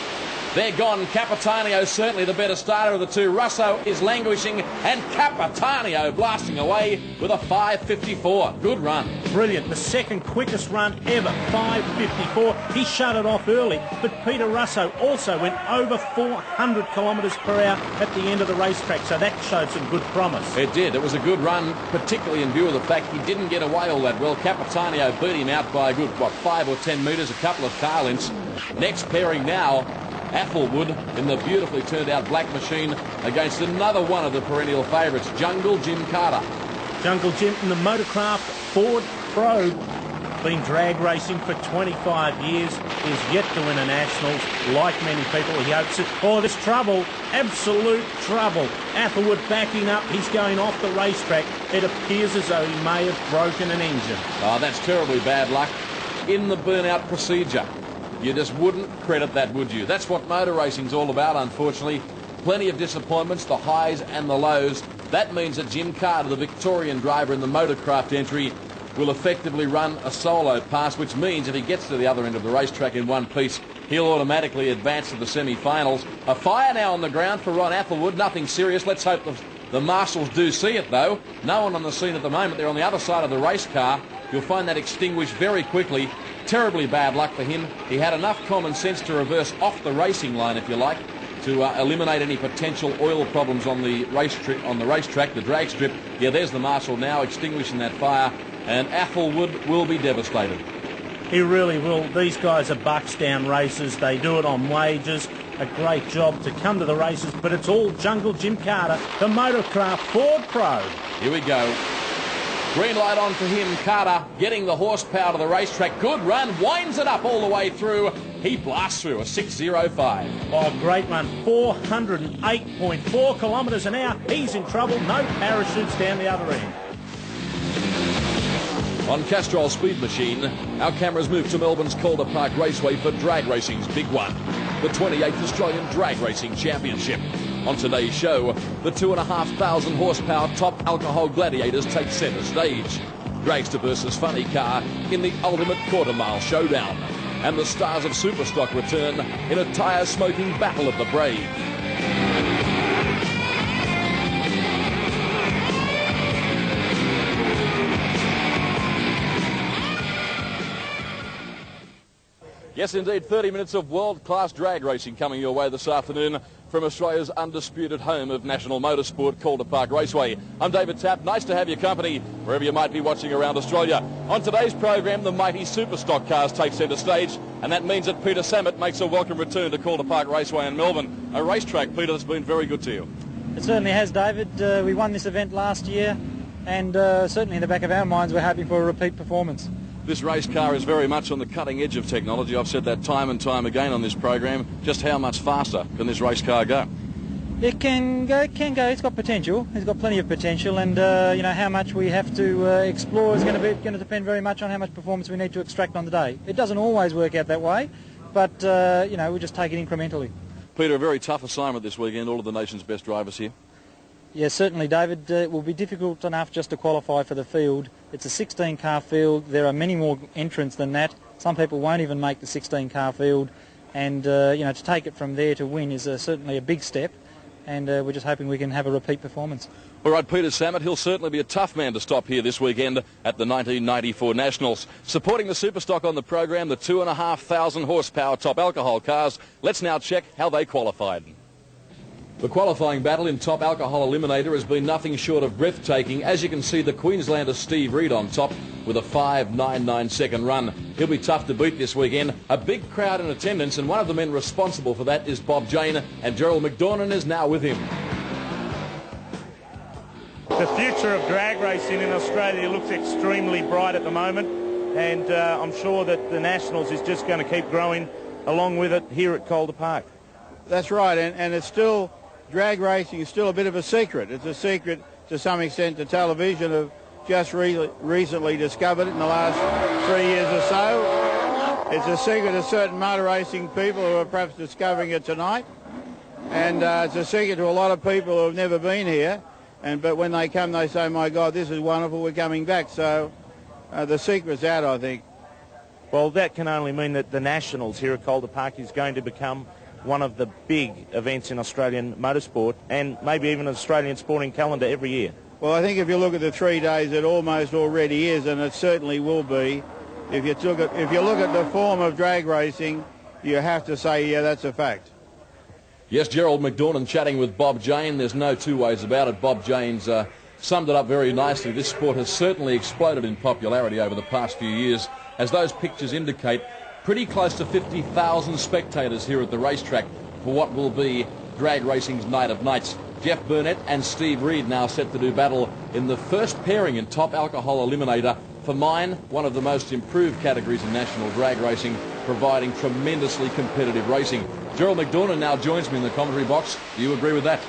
They're gone. Capitanio certainly the better starter of the two. Russo is languishing, and Capitanio blasting away with a 5.54. Good run. Brilliant. The second quickest run ever, 5.54. He shut it off early, but Peter Russo also went over 400 kilometres per hour at the end of the racetrack, so that showed some good promise. It did. It was a good run, particularly in view of the fact he didn't get away all that well. Capitanio beat him out by a good, 5 or 10 metres, a couple of car lengths. Next pairing now, Applewood in the beautifully turned out black machine against another one of the perennial favourites, Jungle Jim Carter. Jungle Jim in the Motorcraft Ford Probe, been drag racing for 25 years, is yet to win a Nationals. Like many people, he hopes it. Oh, there's trouble, absolute trouble. Applewood backing up, he's going off the racetrack. It appears as though he may have broken an engine. Oh, that's terribly bad luck in the burnout procedure. You just wouldn't credit that, would you? That's what motor racing's all about, unfortunately. Plenty of disappointments, the highs and the lows. That means that Jim Carter, the Victorian driver in the Motorcraft entry, will effectively run a solo pass, which means if he gets to the other end of the racetrack in one piece, he'll automatically advance to the semi-finals. A fire now on the ground for Ron Applewood. Nothing serious. Let's hope The marshals do see it though. No one on the scene at the moment. They're on the other side of the race car. You'll find that extinguished very quickly. Terribly bad luck for him. He had enough common sense to reverse off the racing line, if you like, to eliminate any potential oil problems on the racetrack, the drag strip. Yeah, there's the marshal now extinguishing that fire, and Athelwood will be devastated. He really will. These guys are bucks down races. They do it on wages. A great job to come to the races, but it's all Jungle Jim Carter, the Motorcraft Ford Pro. Here we go. Green light on for him. Carter getting the horsepower to the racetrack. Good run. Winds it up all the way through. He blasts through a 6:05. Oh, great run. 408.4 kilometres an hour. He's in trouble. No parachutes down the other end. On Castrol Speed Machine, our cameras move to Melbourne's Calder Park Raceway for drag racing's big one, the 28th Australian Drag Racing Championship. On today's show, the 2,500 horsepower top alcohol gladiators take centre stage. Dragster versus funny car in the ultimate quarter-mile showdown. And the stars of Superstock return in a tyre-smoking battle of the brave. Yes, indeed, 30 minutes of world-class drag racing coming your way this afternoon from Australia's undisputed home of national motorsport, Calder Park Raceway. I'm David Tapp. Nice to have your company wherever you might be watching around Australia. On today's program, the mighty Superstock cars take centre stage, and that means that Peter Samet makes a welcome return to Calder Park Raceway in Melbourne, a racetrack, Peter, that's been very good to you. It certainly has, David. We won this event last year, and certainly in the back of our minds we're hoping for a repeat performance. This race car is very much on the cutting edge of technology. I've said that time and time again on this program. Just how much faster can this race car go? It can go. It's got potential. It's got plenty of potential, and you know, how much we have to explore is going to depend very much on how much performance we need to extract on the day. It doesn't always work out that way, but you know, we just take it incrementally. Peter, a very tough assignment this weekend. All of the nation's best drivers here. Yes, certainly, David. It will be difficult enough just to qualify for the field. It's a 16-car field. There are many more entrants than that. Some people won't even make the 16-car field, and you know, to take it from there to win is certainly a big step. And we're just hoping we can have a repeat performance. All right, Peter Samet, he'll certainly be a tough man to stop here this weekend at the 1994 Nationals. Supporting the Superstock on the program, the 2,500 horsepower top alcohol cars. Let's now check how they qualified. The qualifying battle in Top Alcohol Eliminator has been nothing short of breathtaking. As you can see, the Queenslander Steve Reid on top with a 5.99 second run. He'll be tough to beat this weekend. A big crowd in attendance, and one of the men responsible for that is Bob Jane, and Gerald McDornan is now with him. The future of drag racing in Australia looks extremely bright at the moment, and I'm sure that the Nationals is just going to keep growing along with it here at Calder Park. That's right, and it's still... Drag racing is still a bit of a secret. It's a secret to some extent. The television have just recently discovered it in the last 3 years or so. It's a secret to certain motor racing people who are perhaps discovering it tonight. And it's a secret to a lot of people who have never been here. But when they come, they say, my God, this is wonderful, we're coming back. So the secret's out, I think. Well, that can only mean that the Nationals here at Calder Park is going to become one of the big events in Australian motorsport, and maybe even an Australian sporting calendar every year. Well, I think if you look at the 3 days, it almost already is, and it certainly will be. If you look at the form of drag racing, you have to say, yeah, that's a fact. Yes, Gerald McDornan chatting with Bob Jane. There's no two ways about it. Bob Jane's summed it up very nicely. This sport has certainly exploded in popularity over the past few years. As those pictures indicate, pretty close to 50,000 spectators here at the racetrack for what will be drag racing's night of nights. Jeff Burnett and Steve Reid now set to do battle in the first pairing in Top Alcohol Eliminator. For mine, one of the most improved categories in national drag racing, providing tremendously competitive racing. Gerald McDornan now joins me in the commentary box. Do you agree with that?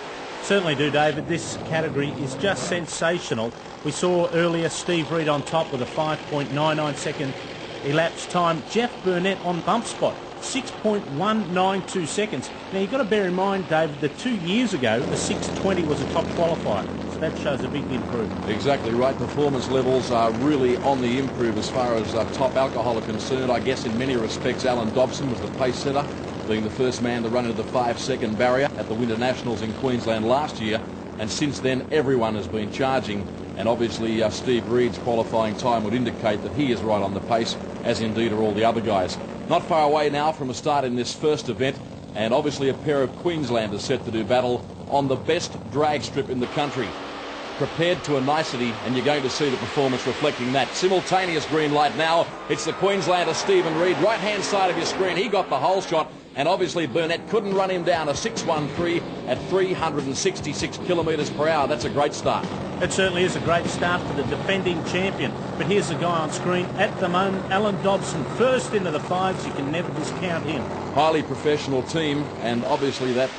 Certainly do, David. This category is just sensational. We saw earlier Steve Reid on top with a 5.99 second elapsed time. Jeff Burnett on bump spot, 6.192 seconds. Now you've got to bear in mind, David, that 2 years ago the 6.20 was a top qualifier, so that shows a big improvement. Exactly right. Performance levels are really on the improve as far as top alcohol are concerned. I guess in many respects Alan Dobson was the pace setter, being the first man to run into the 5 second barrier at the Winter Nationals in Queensland last year. and since then everyone has been charging, and obviously Steve Reed's qualifying time would indicate that he is right on the pace, as indeed are all the other guys. Not far away now from a start in this first event, and obviously a pair of Queenslanders set to do battle on the best drag strip in the country. Prepared to a nicety, and you're going to see the performance reflecting that. Simultaneous green light now. It's the Queenslander Stephen Reed, right-hand side of your screen. He got the whole shot, and obviously Burnett couldn't run him down. A 6.13 at 366 kilometres per hour. That's a great start. It certainly is a great start for the defending champion. But here's the guy on screen at the moment, Alan Dobson, first into the fives. You can never discount him. Highly professional team, and obviously that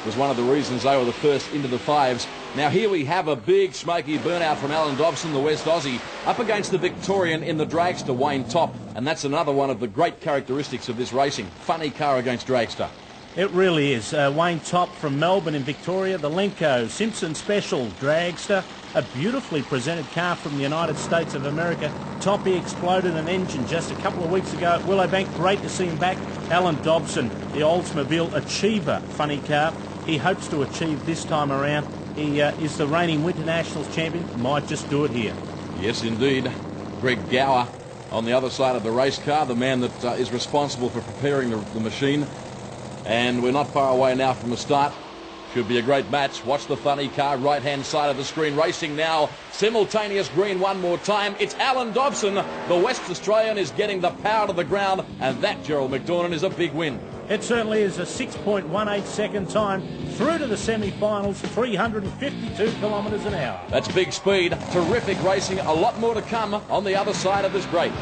was one of the reasons they were the first into the fives. Now here we have a big smoky burnout from Alan Dobson, the West Aussie, up against the Victorian in the dragster, Wayne Top. And that's another one of the great characteristics of this racing. Funny car against dragster. It really is. Wayne Top from Melbourne in Victoria, the Lenko Simpson Special dragster, a beautifully presented car from the United States of America. Toppy exploded an engine just a couple of weeks ago at Willowbank. Great to see him back. Alan Dobson, the Oldsmobile Achiever funny car. He hopes to achieve this time around. He is the reigning Winter Nationals champion. Might just do it here. Yes, indeed. Greg Gower on the other side of the race car, the man that is responsible for preparing the machine. And we're not far away now from the start. Should be a great match. Watch the funny car, right-hand side of the screen, racing now. Simultaneous green one more time. It's Alan Dobson. The West Australian is getting the power to the ground, and that, Gerald McDornan, is a big win. It certainly is. A 6.18 second time through to the semi-finals, 352 kilometres an hour. That's big speed, terrific racing, a lot more to come on the other side of this break.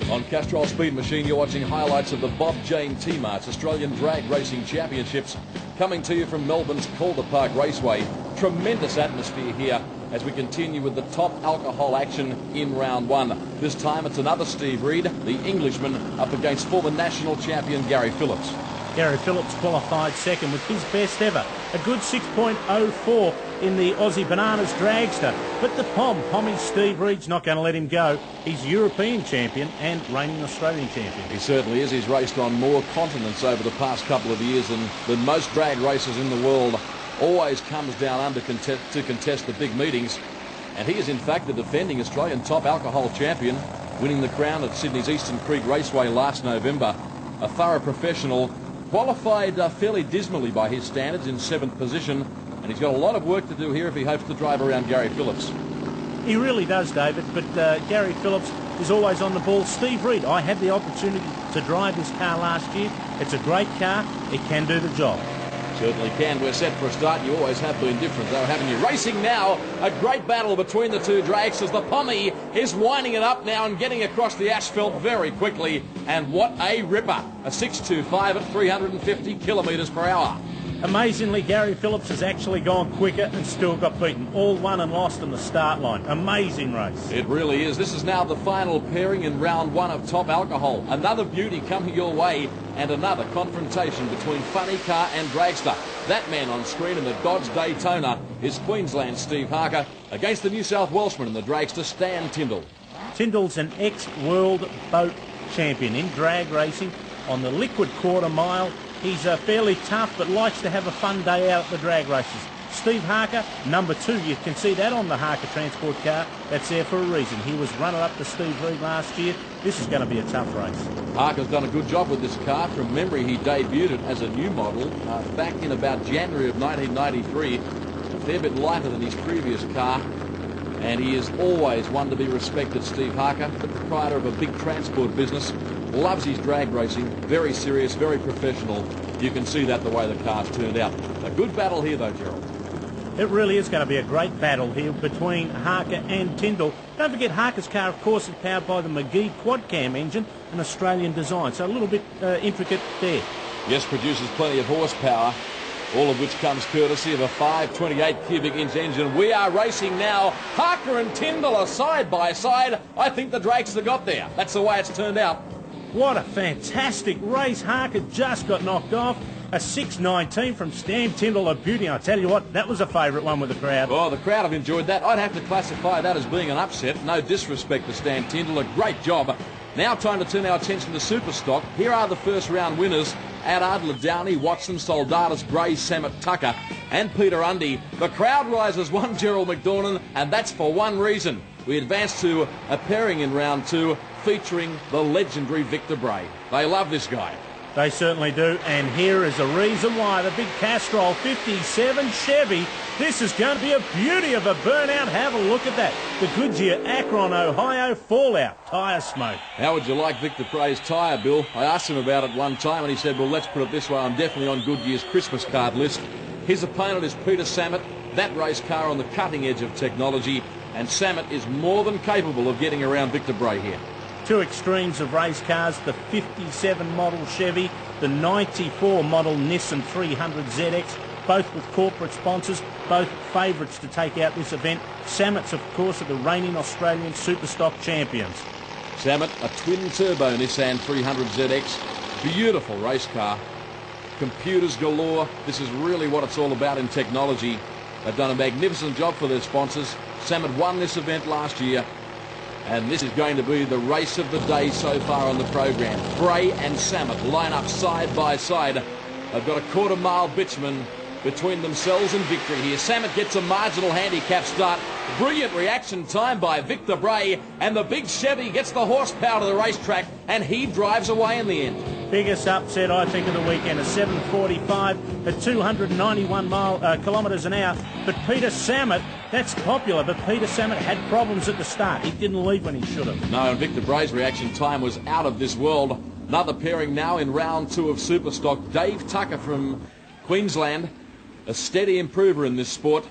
On Castrol Speed Machine, you're watching highlights of the Bob Jane T-Marts Australian Drag Racing Championships, coming to you from Melbourne's Calder Park Raceway. Tremendous atmosphere here as we continue with the top alcohol action in round one. This time it's another Steve Reed, the Englishman, up against former national champion Gary Phillips. Gary Phillips qualified second with his best ever, a good 6.04 in the Aussie Bananas dragster. But the Pommy Steve Reed's not going to let him go. He's European champion and reigning Australian champion. He certainly is. He's raced on more continents over the past couple of years than most drag racers in the world. Always comes down under to contest the big meetings. And he is in fact the defending Australian top alcohol champion, winning the crown at Sydney's Eastern Creek Raceway last November. A thorough professional, qualified fairly dismally by his standards in 7th position, and he's got a lot of work to do here if he hopes to drive around Gary Phillips. He really does, David, but Gary Phillips is always on the ball. Steve Reed, I had the opportunity to drive this car last year. It's a great car. It can do the job. Certainly can. We're set for a start. You always have been different, though, haven't you? Racing now, a great battle between the two dragsters. The Pommy is winding it up now and getting across the asphalt very quickly. And what a ripper. A 6.25 at 350 kilometres per hour. Amazingly, Gary Phillips has actually gone quicker and still got beaten. All won and lost on the start line. Amazing race. It really is. This is now the final pairing in round one of top alcohol. Another beauty coming your way, and another confrontation between funny car and dragster. That man on screen in the Dodge Daytona is Queensland's Steve Harker against the New South Welshman in the dragster Stan Tyndall. Tyndall's an ex-world boat champion in drag racing on the liquid quarter mile. He's fairly tough but likes to have a fun day out at the drag races. Steve Harker, number 2. You can see that on the Harker Transport car. That's there for a reason. He was runner-up to Steve Reed last year. This is going to be a tough race. Harker's done a good job with this car. From memory, he debuted it as a new model back in about January of 1993. A fair bit lighter than his previous car. And he is always one to be respected, Steve Harker, the proprietor of a big transport business. Loves his drag racing, very serious, very professional. You can see that the way the car's turned out. A good battle here though, Gerald. It really is going to be a great battle here between Harker and Tyndall. Don't forget Harker's car, of course, is powered by the McGee quad cam engine, an Australian design, so a little bit intricate there. Yes, produces plenty of horsepower, all of which comes courtesy of a 528 cubic inch engine. We are racing now. Harker and Tyndall are side by side. I think the dragster got there. That's the way it's turned out. What a fantastic race. Harker just got knocked off. A 6.19 from Stan Tyndall, a beauty. I tell you what, that was a favourite one with the crowd. Oh, the crowd have enjoyed that. I'd have to classify that as being an upset. No disrespect to Stan Tyndall, a great job. Now time to turn our attention to Superstock. Here are the first round winners. Adler, Downey, Watson, Soldatus, Gray, Samet, Tucker and Peter Undy. The crowd rises one Gerald McDornan, and that's for one reason. We advance to a pairing in round 2 featuring the legendary Victor Bray. They love this guy. They certainly do, and here is a reason why. The big Castrol 57 Chevy. This is going to be a beauty of a burnout. Have a look at that. The Goodyear Akron, Ohio Fallout tyre smoke. How would you like Victor Bray's tyre, Bill? I asked him about it one time, and he said, well, let's put it this way. I'm definitely on Goodyear's Christmas card list. His opponent is Peter Samet, that race car on the cutting edge of technology, and Samet is more than capable of getting around Victor Bray here. Two extremes of race cars, the 57 model Chevy, the 94 model Nissan 300ZX, both with corporate sponsors, both favourites to take out this event. Samet's, of course, are the reigning Australian Superstock champions. Samet, a twin-turbo Nissan 300ZX, beautiful race car, computers galore. This is really what it's all about in technology. They've done a magnificent job for their sponsors. Samet won this event last year. And this is going to be the race of the day so far on the program. Bray and Samet line up side by side. They've got a quarter-mile bitumen between themselves and victory here. Samet gets a marginal handicap start. Brilliant reaction time by Victor Bray, and the big Chevy gets the horsepower to the racetrack, and he drives away in the end. Biggest upset, I think, of the weekend, a 7.45 at 291 kilometres an hour. But Peter Samet, that's popular, but Peter Samet had problems at the start. He didn't lead when he should have. No, and Victor Bray's reaction time was out of this world. Another pairing now in round 2 of Superstock. Dave Tucker from Queensland, a steady improver in this sport.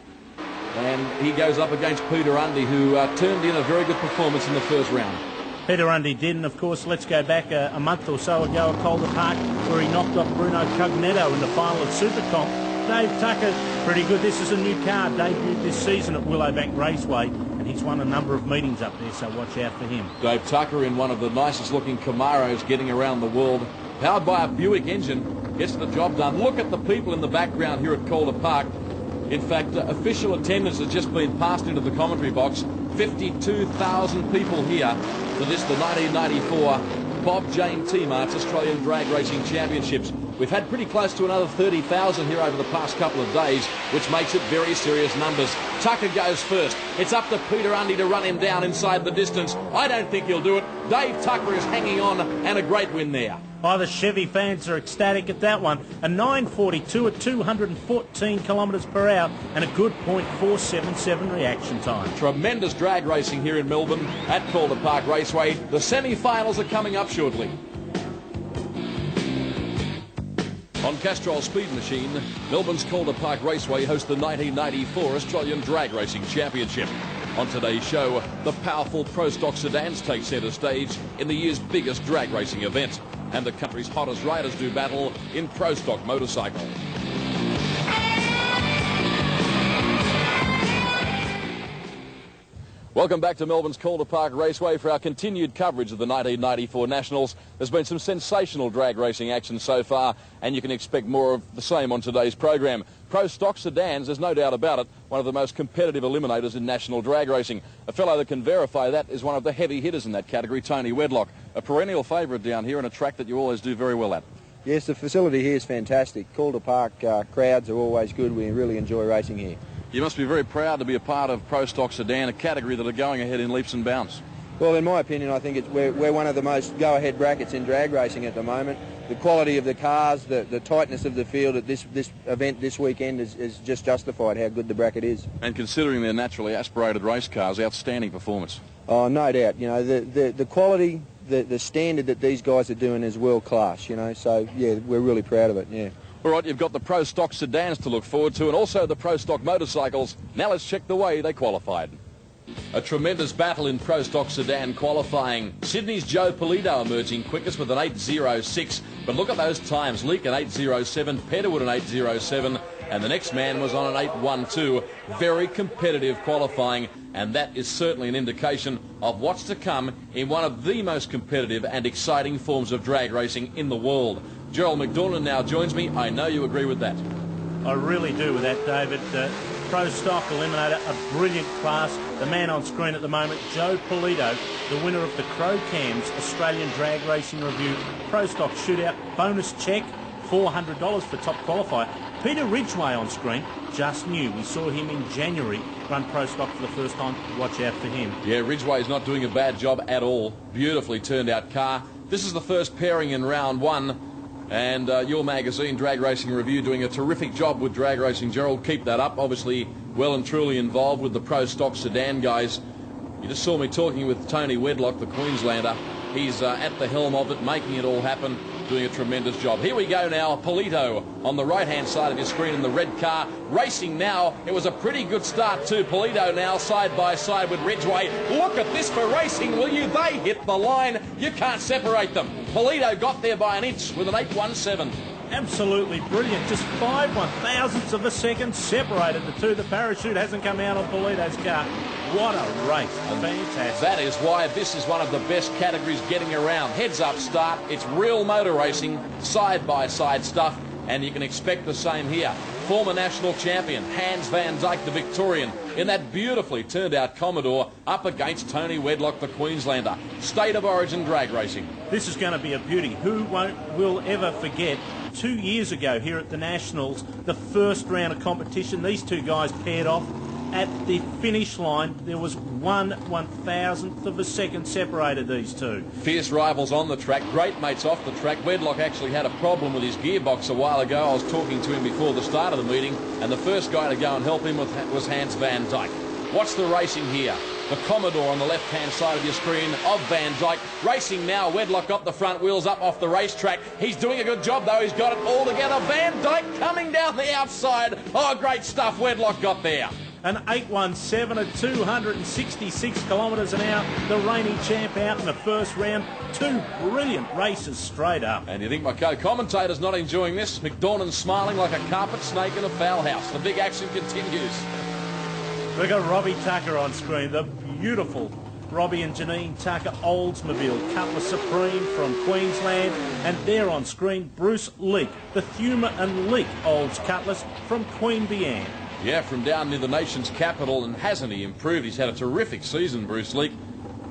And he goes up against Peter Undy, who turned in a very good performance in the first round. Peter Undy did, and of course, let's go back a month or so ago at Calder Park, where he knocked off Bruno Cognetto in the final of Supercomp. Dave Tucker, pretty good. This is a new car, debuted this season at Willowbank Raceway, and he's won a number of meetings up there, so watch out for him. Dave Tucker in one of the nicest looking Camaros getting around the world, powered by a Buick engine, gets the job done. Look at the people in the background here at Calder Park. In fact, official attendance has just been passed into the commentary box. 52,000 people here for this, the 1994 Bob Jane T-Mart's Australian Drag Racing Championships. We've had pretty close to another 30,000 here over the past couple of days, which makes it very serious numbers. Tucker goes first. It's up to Peter Undy to run him down inside the distance. I don't think he'll do it. Dave Tucker is hanging on, and a great win there. Oh, the Chevy fans are ecstatic at that one. A 9.42 at 214 kilometres per hour and a good .477 reaction time. Tremendous drag racing here in Melbourne at Calder Park Raceway. The semi-finals are coming up shortly. On Castrol Speed Machine, Melbourne's Calder Park Raceway hosts the 1994 Australian Drag Racing Championship. On today's show, the powerful Pro Stock sedans take centre stage in the year's biggest drag racing event. And the country's hottest riders do battle in Pro Stock motorcycle. Welcome back to Melbourne's Calder Park Raceway for our continued coverage of the 1994 Nationals. There's been some sensational drag racing action so far, and you can expect more of the same on today's program. Pro Stock sedans, there's no doubt about it, one of the most competitive eliminators in national drag racing. A fellow that can verify that is one of the heavy hitters in that category, Tony Wedlock. A perennial favourite down here and a track that you always do very well at. Yes, the facility here is fantastic. Calder Park crowds are always good. We really enjoy racing here. You must be very proud to be a part of Pro Stock Sedan, a category that are going ahead in leaps and bounds. Well, in my opinion, I think we're one of the most go-ahead brackets in drag racing at the moment. The quality of the cars, the tightness of the field at this event this weekend is just justified how good the bracket is. And considering they're naturally aspirated race cars, outstanding performance. Oh, no doubt. You know, the quality, the standard that these guys are doing is world class. You know, so yeah, we're really proud of it. Yeah. All right, you've got the Pro Stock sedans to look forward to and also the Pro Stock motorcycles. Now let's check the way they qualified. A tremendous battle in Pro Stock sedan qualifying. Sydney's Joe Polito emerging quickest with an 8.06. But look at those times. Leake an 8.07, Petterwood an 8.07, and the next man was on an 8.12. Very competitive qualifying, and that is certainly an indication of what's to come in one of the most competitive and exciting forms of drag racing in the world. Gerald McDornan now joins me. I know you agree with that. I really do with that, David. Pro Stock Eliminator, a brilliant class. The man on screen at the moment, Joe Polito, the winner of the Crow Cams Australian Drag Racing Review Pro Stock Shootout. Bonus check, $400 for top qualifier. Peter Ridgeway on screen, just new. We saw him in January run Pro Stock for the first time. Watch out for him. Yeah, Ridgeway is not doing a bad job at all. Beautifully turned out car. This is the first pairing in round one. And your magazine, Drag Racing Review, doing a terrific job with drag racing, Gerald. Keep that up. Obviously well and truly involved with the Pro Stock sedan guys. You just saw me talking with Tony Wedlock, the Queenslander. He's at the helm of it, making it all happen, doing a tremendous job. Here we go now, Polito on the right-hand side of your screen in the red car. Racing now. It was a pretty good start too. Polito now side by side with Ridgeway. Look at this for racing, will you? They hit the line. You can't separate them. Polito got there by an inch with an 8.17. Absolutely brilliant. Just 5/1000ths of a second separated the two. The parachute hasn't come out on Polito's car. What a race. Fantastic. That is why this is one of the best categories getting around. Heads up start. It's real motor racing, side-by-side stuff, and you can expect the same here. Former national champion Hans van Dyke, the Victorian, in that beautifully turned out Commodore, up against Tony Wedlock, the Queenslander. State of origin drag racing. This is going to be a beauty. Who will ever forget 2 years ago here at the Nationals, the first round of competition, these two guys paired off. At the finish line, there was 1/1000th of a second separated these two. Fierce rivals on the track, great mates off the track. Wedlock actually had a problem with his gearbox a while ago. I was talking to him before the start of the meeting, and the first guy to go and help him was Hans van Dyke. Watch the racing here. The Commodore on the left-hand side of your screen of Van Dyke. Racing now. Wedlock got the front wheels up off the racetrack. He's doing a good job, though. He's got it all together. Van Dyke coming down the outside. Oh, great stuff. Wedlock got there. An 8.17 at 266 kilometres an hour. The reigning champ out in the first round. Two brilliant races straight up. And you think my co-commentator's not enjoying this? McDornan's smiling like a carpet snake in a fowl house. The big action continues. We've got Robbie Tucker on screen. The beautiful Robbie and Janine Tucker Oldsmobile Cutlass Supreme from Queensland. And there on screen, Bruce Leake, the Thuma and Leake Olds Cutlass from Queanbeyan. Yeah, from down near the nation's capital, and hasn't he improved? He's had a terrific season, Bruce Leake.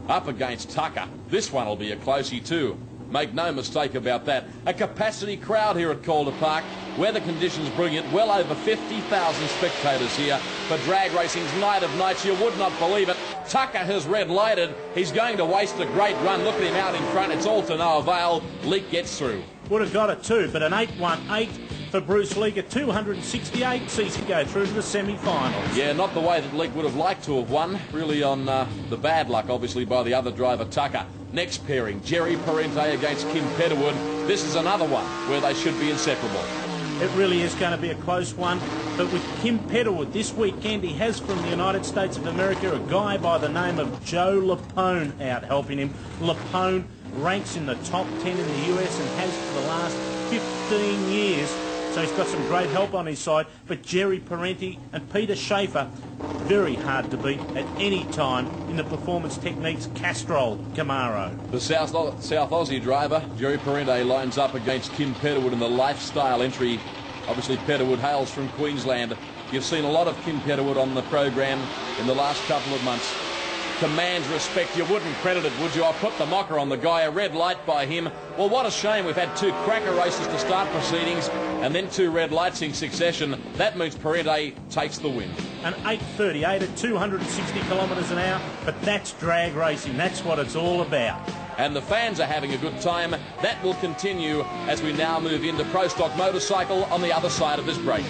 Up against Tucker. This one will be a closey too. Make no mistake about that. A capacity crowd here at Calder Park. Weather conditions brilliant. Well over 50,000 spectators here for drag racing's night of nights. You would not believe it. Tucker has red lighted. He's going to waste a great run. Look at him out in front. It's all to no avail. Leake gets through. Would have got it too, but an 8.18 for Bruce Leake at 268 sees him go through to the semi-finals. Yeah, not the way that Leake would have liked to have won. Really on the bad luck, obviously, by the other driver, Tucker. Next pairing, Jerry Parente against Kim Petterwood. This is another one where they should be inseparable. It really is going to be a close one, but with Kim Petterwood this weekend, he has from the United States of America a guy by the name of Joe Lapone out helping him. Lapone ranks in the top 10 in the US and has for the last 15 years. So he's got some great help on his side. But Jerry Parente and Peter Schaefer, very hard to beat at any time in the Performance Techniques Castrol Camaro. The South Aussie driver, Jerry Parente, lines up against Kim Petterwood in the lifestyle entry. Obviously, Petterwood hails from Queensland. You've seen a lot of Kim Petterwood on the program in the last couple of months. Commands respect. You wouldn't credit it, would you? I put the mocker on the guy. A red light by him. Well, what a shame. We've had two cracker races to start proceedings and then two red lights in succession. That means Parente takes the win. An 8.38 at 260 kilometres an hour, but that's drag racing. That's what it's all about. And the fans are having a good time. That will continue as we now move into Pro Stock Motorcycle on the other side of this break.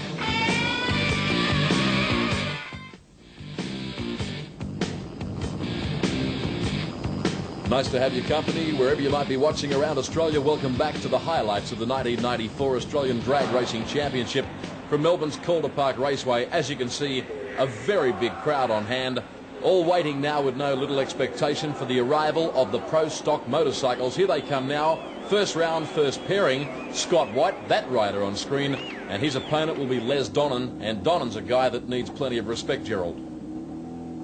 Nice to have your company wherever you might be watching around Australia. Welcome back to the highlights of the 1994 Australian Drag Racing Championship from Melbourne's Calder Park Raceway. As you can see, a very big crowd on hand, all waiting now with no little expectation for the arrival of the Pro Stock motorcycles. Here they come now. First round, first pairing. Scott White, that rider on screen, and his opponent will be Les Donnan, and Donnan's a guy that needs plenty of respect, Gerald.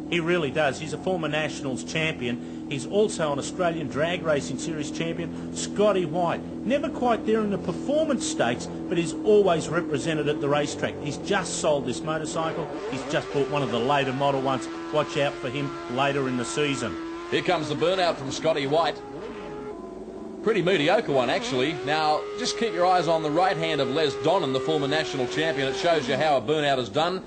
He really does. He's a former Nationals champion. He's also an Australian Drag Racing Series champion, Scotty White. Never quite there in the performance stakes, but he's always represented at the racetrack. He's just sold this motorcycle. He's just bought one of the later model ones. Watch out for him later in the season. Here comes the burnout from Scotty White. Pretty mediocre one, actually. Now, just keep your eyes on the right hand of Les Donnan, the former national champion. It shows you how a burnout is done.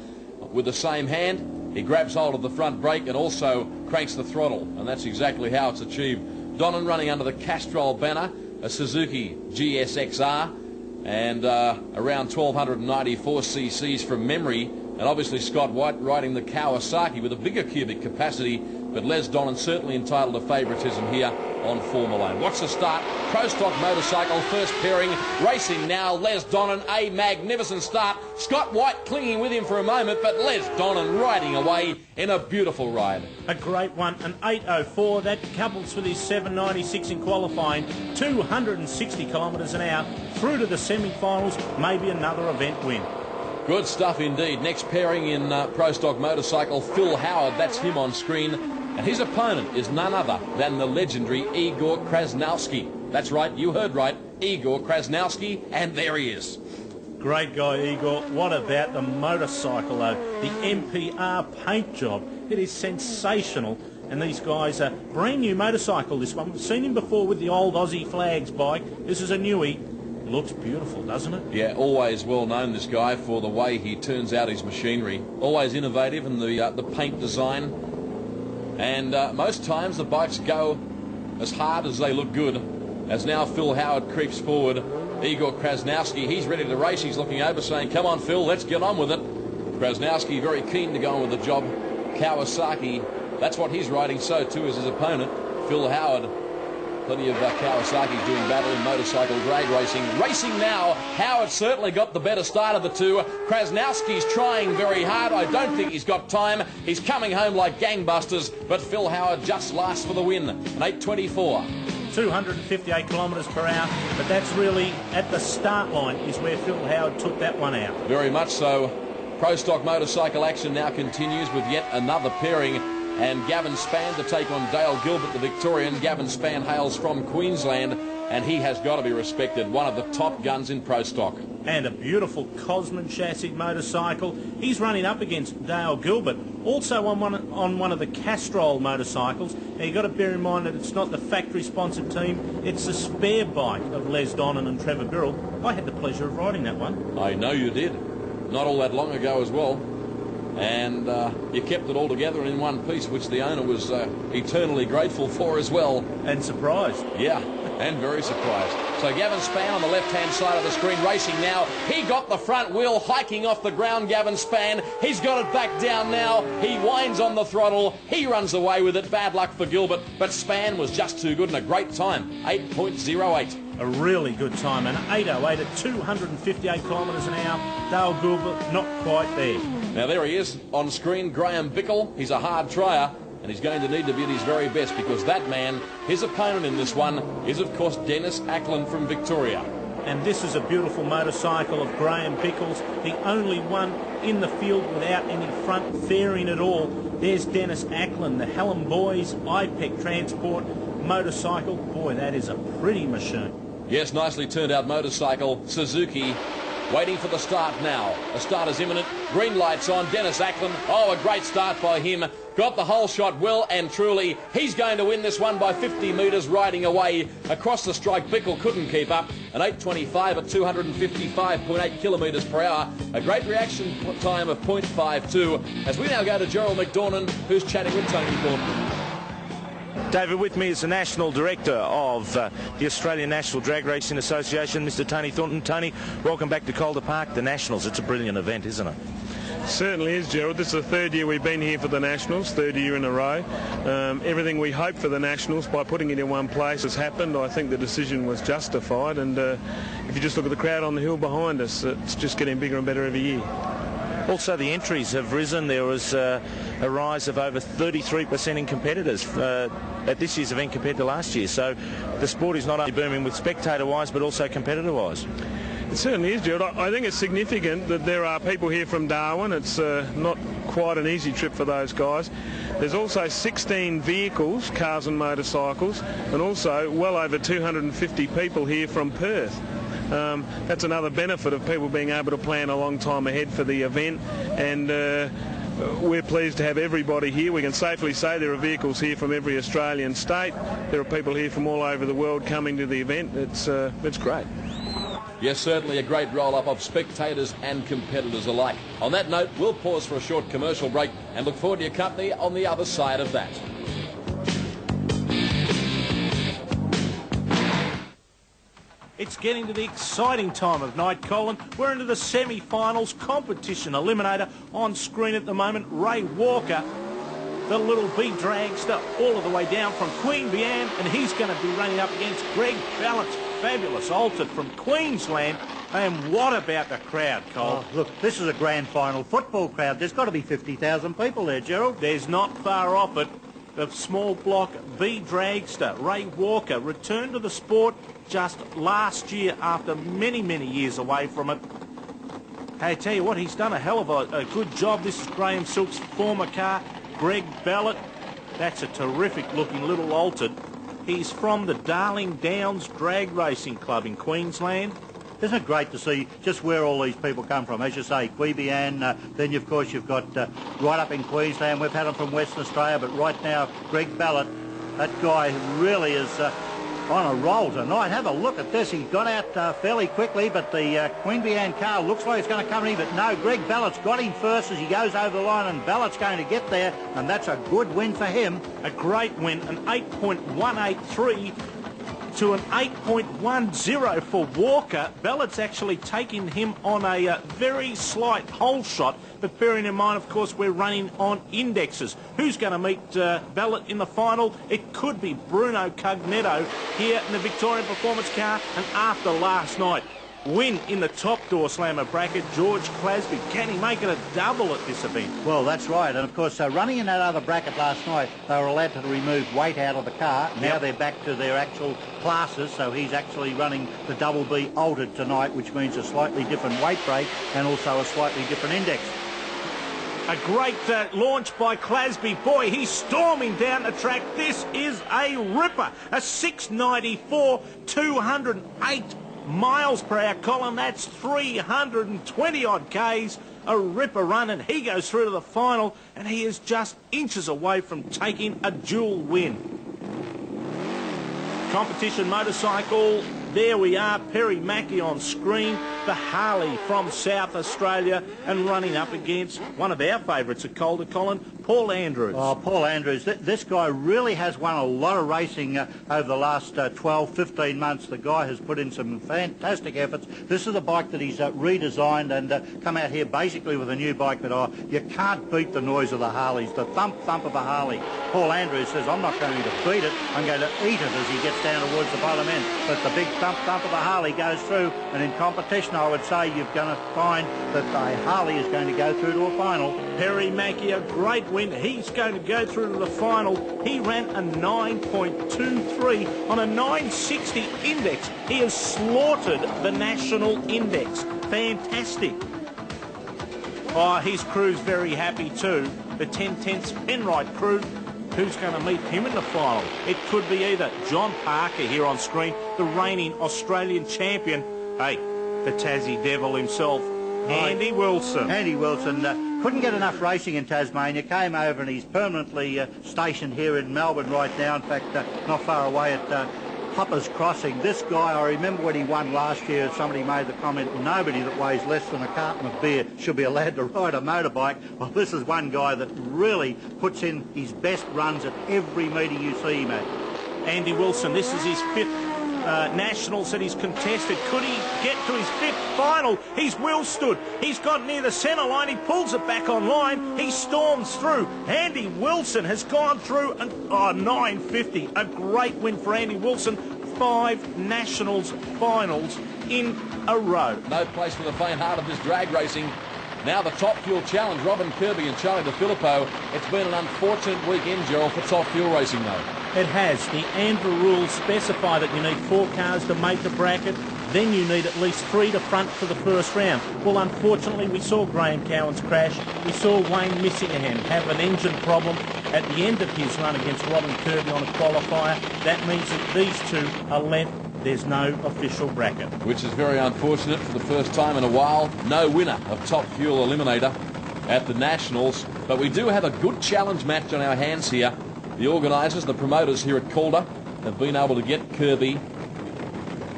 With the same hand, he grabs hold of the front brake and also cranks the throttle, and that's exactly how it's achieved. Donnan running under the Castrol banner, a Suzuki GSXR, and around 1294 cc's from memory, and obviously Scott White riding the Kawasaki with a bigger cubic capacity, but Les Donnan certainly entitled to favouritism here on Former Lane. Watch the start. Pro Stock motorcycle, first pairing, racing now. Les Donnan, a magnificent start. Scott White clinging with him for a moment, but Les Donnan riding away in a beautiful ride. A great one, an 8.04. That couples with his 7.96 in qualifying, 260 kilometres an hour, through to the semi-finals, maybe another event win. Good stuff indeed. Next pairing in Pro Stock motorcycle, Phil Howard. That's him on screen. And his opponent is none other than the legendary Igor Krasnowski. That's right, you heard right, Igor Krasnowski, and there he is. Great guy, Igor. What about the motorcycle, though? The MPR paint job. It is sensational. And these guys are brand new motorcycle, this one. We've seen him before with the old Aussie Flags bike. This is a newie. Looks beautiful, doesn't it? Yeah, always well known, this guy, for the way he turns out his machinery. Always innovative in the paint design. And most times the bikes go as hard as they look good. As now Phil Howard creeps forward, Igor Krasnowski, he's ready to race. He's looking over saying, come on Phil, let's get on with it. Krasnowski very keen to go on with the job. Kawasaki, that's what he's riding, so too is his opponent, Phil Howard. Plenty of Kawasaki's doing battle in motorcycle drag racing. Racing now, Howard certainly got the better start of the two. Krasnowski's trying very hard. I don't think he's got time. He's coming home like gangbusters, but Phil Howard just lasts for the win. An 8.24. 258 kilometres per hour, but that's really at the start line is where Phil Howard took that one out. Very much so. Pro Stock motorcycle action now continues with yet another pairing. And Gavin Spann to take on Dale Gilbert, the Victorian. Gavin Spann hails from Queensland, and he has got to be respected. One of the top guns in Pro Stock. And a beautiful Cosman chassis motorcycle. He's running up against Dale Gilbert, also on one of the Castrol motorcycles. Now you've got to bear in mind that it's not the factory-sponsored team, it's the spare bike of Les Donnan and Trevor Birrell. I had the pleasure of riding that one. I know you did. Not all that long ago as well. And you kept it all together in one piece, which the owner was eternally grateful for as well. And surprised. Yeah, and very surprised. So Gavin Spann on the left-hand side of the screen racing now. He got the front wheel hiking off the ground, Gavin Spann. He's got it back down now. He winds on the throttle. He runs away with it. Bad luck for Gilbert. But Spann was just too good and a great time. 8.08. A really good time. An 8.08 at 258 kilometres an hour. Dale Gilbert not quite there. Now there he is on screen, Graham Bickle. He's a hard trier, and he's going to need to be at his very best because that man, his opponent in this one, is of course Dennis Ackland from Victoria. And this is a beautiful motorcycle of Graham Bickle's, the only one in the field without any front fairing at all. There's Dennis Ackland, the Hallam Boys IPEC Transport motorcycle. Boy, that is a pretty machine. Yes, nicely turned out motorcycle, Suzuki. Waiting for the start now. The start is imminent. Green lights on. Dennis Ackland. Oh, a great start by him. Got the whole shot well and truly. He's going to win this one by 50 metres riding away. Across the strike, Bickle couldn't keep up. An 8.25 at 255.8 kilometres per hour. A great reaction time of 0.52. As we now go to Gerald McDornan, who's chatting with Tony Thornton. David, with me is the National Director of the Australian National Drag Racing Association, Mr. Tony Thornton. Tony, welcome back to Calder Park, the Nationals. It's a brilliant event, isn't it? Certainly is, Gerald. This is the third year we've been here for the Nationals, third year in a row. Everything we hoped for the Nationals by putting it in one place has happened. I think the decision was justified, and if you just look at the crowd on the hill behind us, it's just getting bigger and better every year. Also, the entries have risen. There was a rise of over 33% in competitors at this year's event compared to last year. So the sport is not only booming with spectator-wise, but also competitor-wise. It certainly is, Gerald. I think it's significant that there are people here from Darwin. It's not quite an easy trip for those guys. There's also 16 vehicles, cars and motorcycles, and also well over 250 people here from Perth. That's another benefit of people being able to plan a long time ahead for the event, and we're pleased to have everybody here. We can safely say there are vehicles here from every Australian state. There are people here from all over the world coming to the event. It's great. Yes, certainly a great roll-up of spectators and competitors alike. On that note, we'll pause for a short commercial break and look forward to your company on the other side of that. It's getting to the exciting time of night, Colin. We're into the semi-finals competition eliminator. On screen at the moment, Ray Walker, the little B dragster, all of the way down from Queen Vianne, and he's going to be running up against Greg Ballott's fabulous altered from Queensland. And what about the crowd, Cole? Oh, look, this is a grand final football crowd. There's got to be 50,000 people there, Gerald. There's not far off it. The small block B dragster, Ray Walker, returned to the sport just last year after many, many years away from it. Hey, I tell you what, he's done a hell of a good job. This is Graham Silk's former car, Greg Ballot. That's a terrific looking little altered. He's from the Darling Downs Drag Racing Club in Queensland. Isn't it great to see just where all these people come from? As you say, Queanbeyan, then of course you've got right up in Queensland. We've had them from Western Australia, but right now, Greg Ballot, that guy really is on a roll tonight. Have a look at this. He got out fairly quickly, but the Queanbeyan car looks like it's going to come in, but no, Greg Ballott's got him first as he goes over the line, and Ballott's going to get there, and that's a good win for him. A great win, an 8.183 to an 8.10 for Walker. Ballott's actually taking him on a very slight hole shot, but bearing in mind, of course, we're running on indexes. Who's going to meet Ballot in the final? It could be Bruno Cognetto here in the Victorian Performance Car, and after last night, win in the top door slammer bracket, George Clasby. Can he make it a double at this event? Well, that's right. And, of course, running in that other bracket last night, they were allowed to remove weight out of the car. Now they're back to their actual classes, so he's actually running the double B altered tonight, which means a slightly different weight break and also a slightly different index. A great launch by Clasby. Boy, he's storming down the track. This is a ripper. A 694, 208 miles per hour, Colin. That's 320 odd Ks. A ripper run, and he goes through to the final, and he is just inches away from taking a dual win. Competition motorcycle, there we are, Perry Mackey on screen, the Harley from South Australia, and running up against one of our favourites at Calder, Colin, Paul Andrews. Oh, Paul Andrews, this guy really has won a lot of racing over the last 12, 15 months. The guy has put in some fantastic efforts. This is a bike that he's redesigned and come out here basically with a new bike, but you can't beat the noise of the Harleys, the thump of a Harley. Paul Andrews says, I'm not going to beat it, I'm going to eat it as he gets down towards the bottom end. But the big thump of the Harley goes through, and in competition I would say you're going to find that a Harley is going to go through to a final. Perry Mackey, a great win. He's going to go through to the final. He ran a 9.23 on a 960 index. He has slaughtered the national index. Fantastic. Oh, his crew's very happy too. The 10/10 Penrite crew. Who's going to meet him in the final? It could be either John Parker here on screen, the reigning Australian champion. Hey, the Tassie Devil himself, Andy Wilson. Andy Wilson couldn't get enough racing in Tasmania, came over, and he's permanently stationed here in Melbourne right now. In fact, not far away at Hoppers Crossing. This guy, I remember when he won last year, somebody made the comment, nobody that weighs less than a carton of beer should be allowed to ride a motorbike. Well, this is one guy that really puts in his best runs at every meeting you see him at. Andy Wilson, this is his fifth Nationals that he's contested. Could he get to his fifth final? He's well stood. He's got near the centre line. He pulls it back on line. He storms through. Andy Wilson has gone through an 950. A great win for Andy Wilson. 5 Nationals finals in a row. No place for the faint-hearted of this drag racing. Now the Top Fuel Challenge, Robin Kirby and Charlie DeFilippo. It's been an unfortunate weekend, Gerald, for Top Fuel Racing, though. It has. The ANVA rules specify that you need 4 cars to make the bracket. then you need at least 3 to front for the first round. Well, unfortunately, we saw Graham Cowan's crash. We saw Wayne Missingham have an engine problem at the end of his run against Robin Kirby on a qualifier. That means that these two are left. There's no official bracket. Which is very unfortunate. For the first time in a while, no winner of Top Fuel Eliminator at the Nationals. But we do have a good challenge match on our hands here. The organisers, the promoters here at Calder, have been able to get Kirby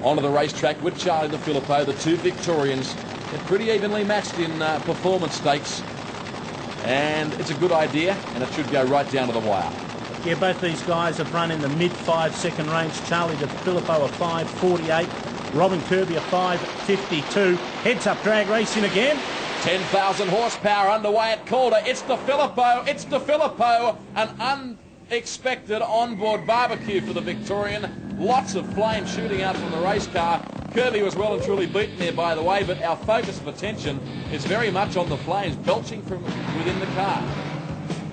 onto the racetrack with Charlie DeFilippo, the two Victorians. They're pretty evenly matched in performance stakes. And it's a good idea, and it should go right down to the wire. Yeah, both these guys have run in the mid 5-second range. Charlie DeFilippo a 5.48. Robin Kirby a 5.52. Heads up drag racing again. 10,000 horsepower underway at Calder. It's DeFilippo. It's DeFilippo. An unexpected onboard barbecue for the Victorian. Lots of flame shooting out from the race car. Kirby was well and truly beaten there, by the way, but our focus of attention is very much on the flames belching from within the car.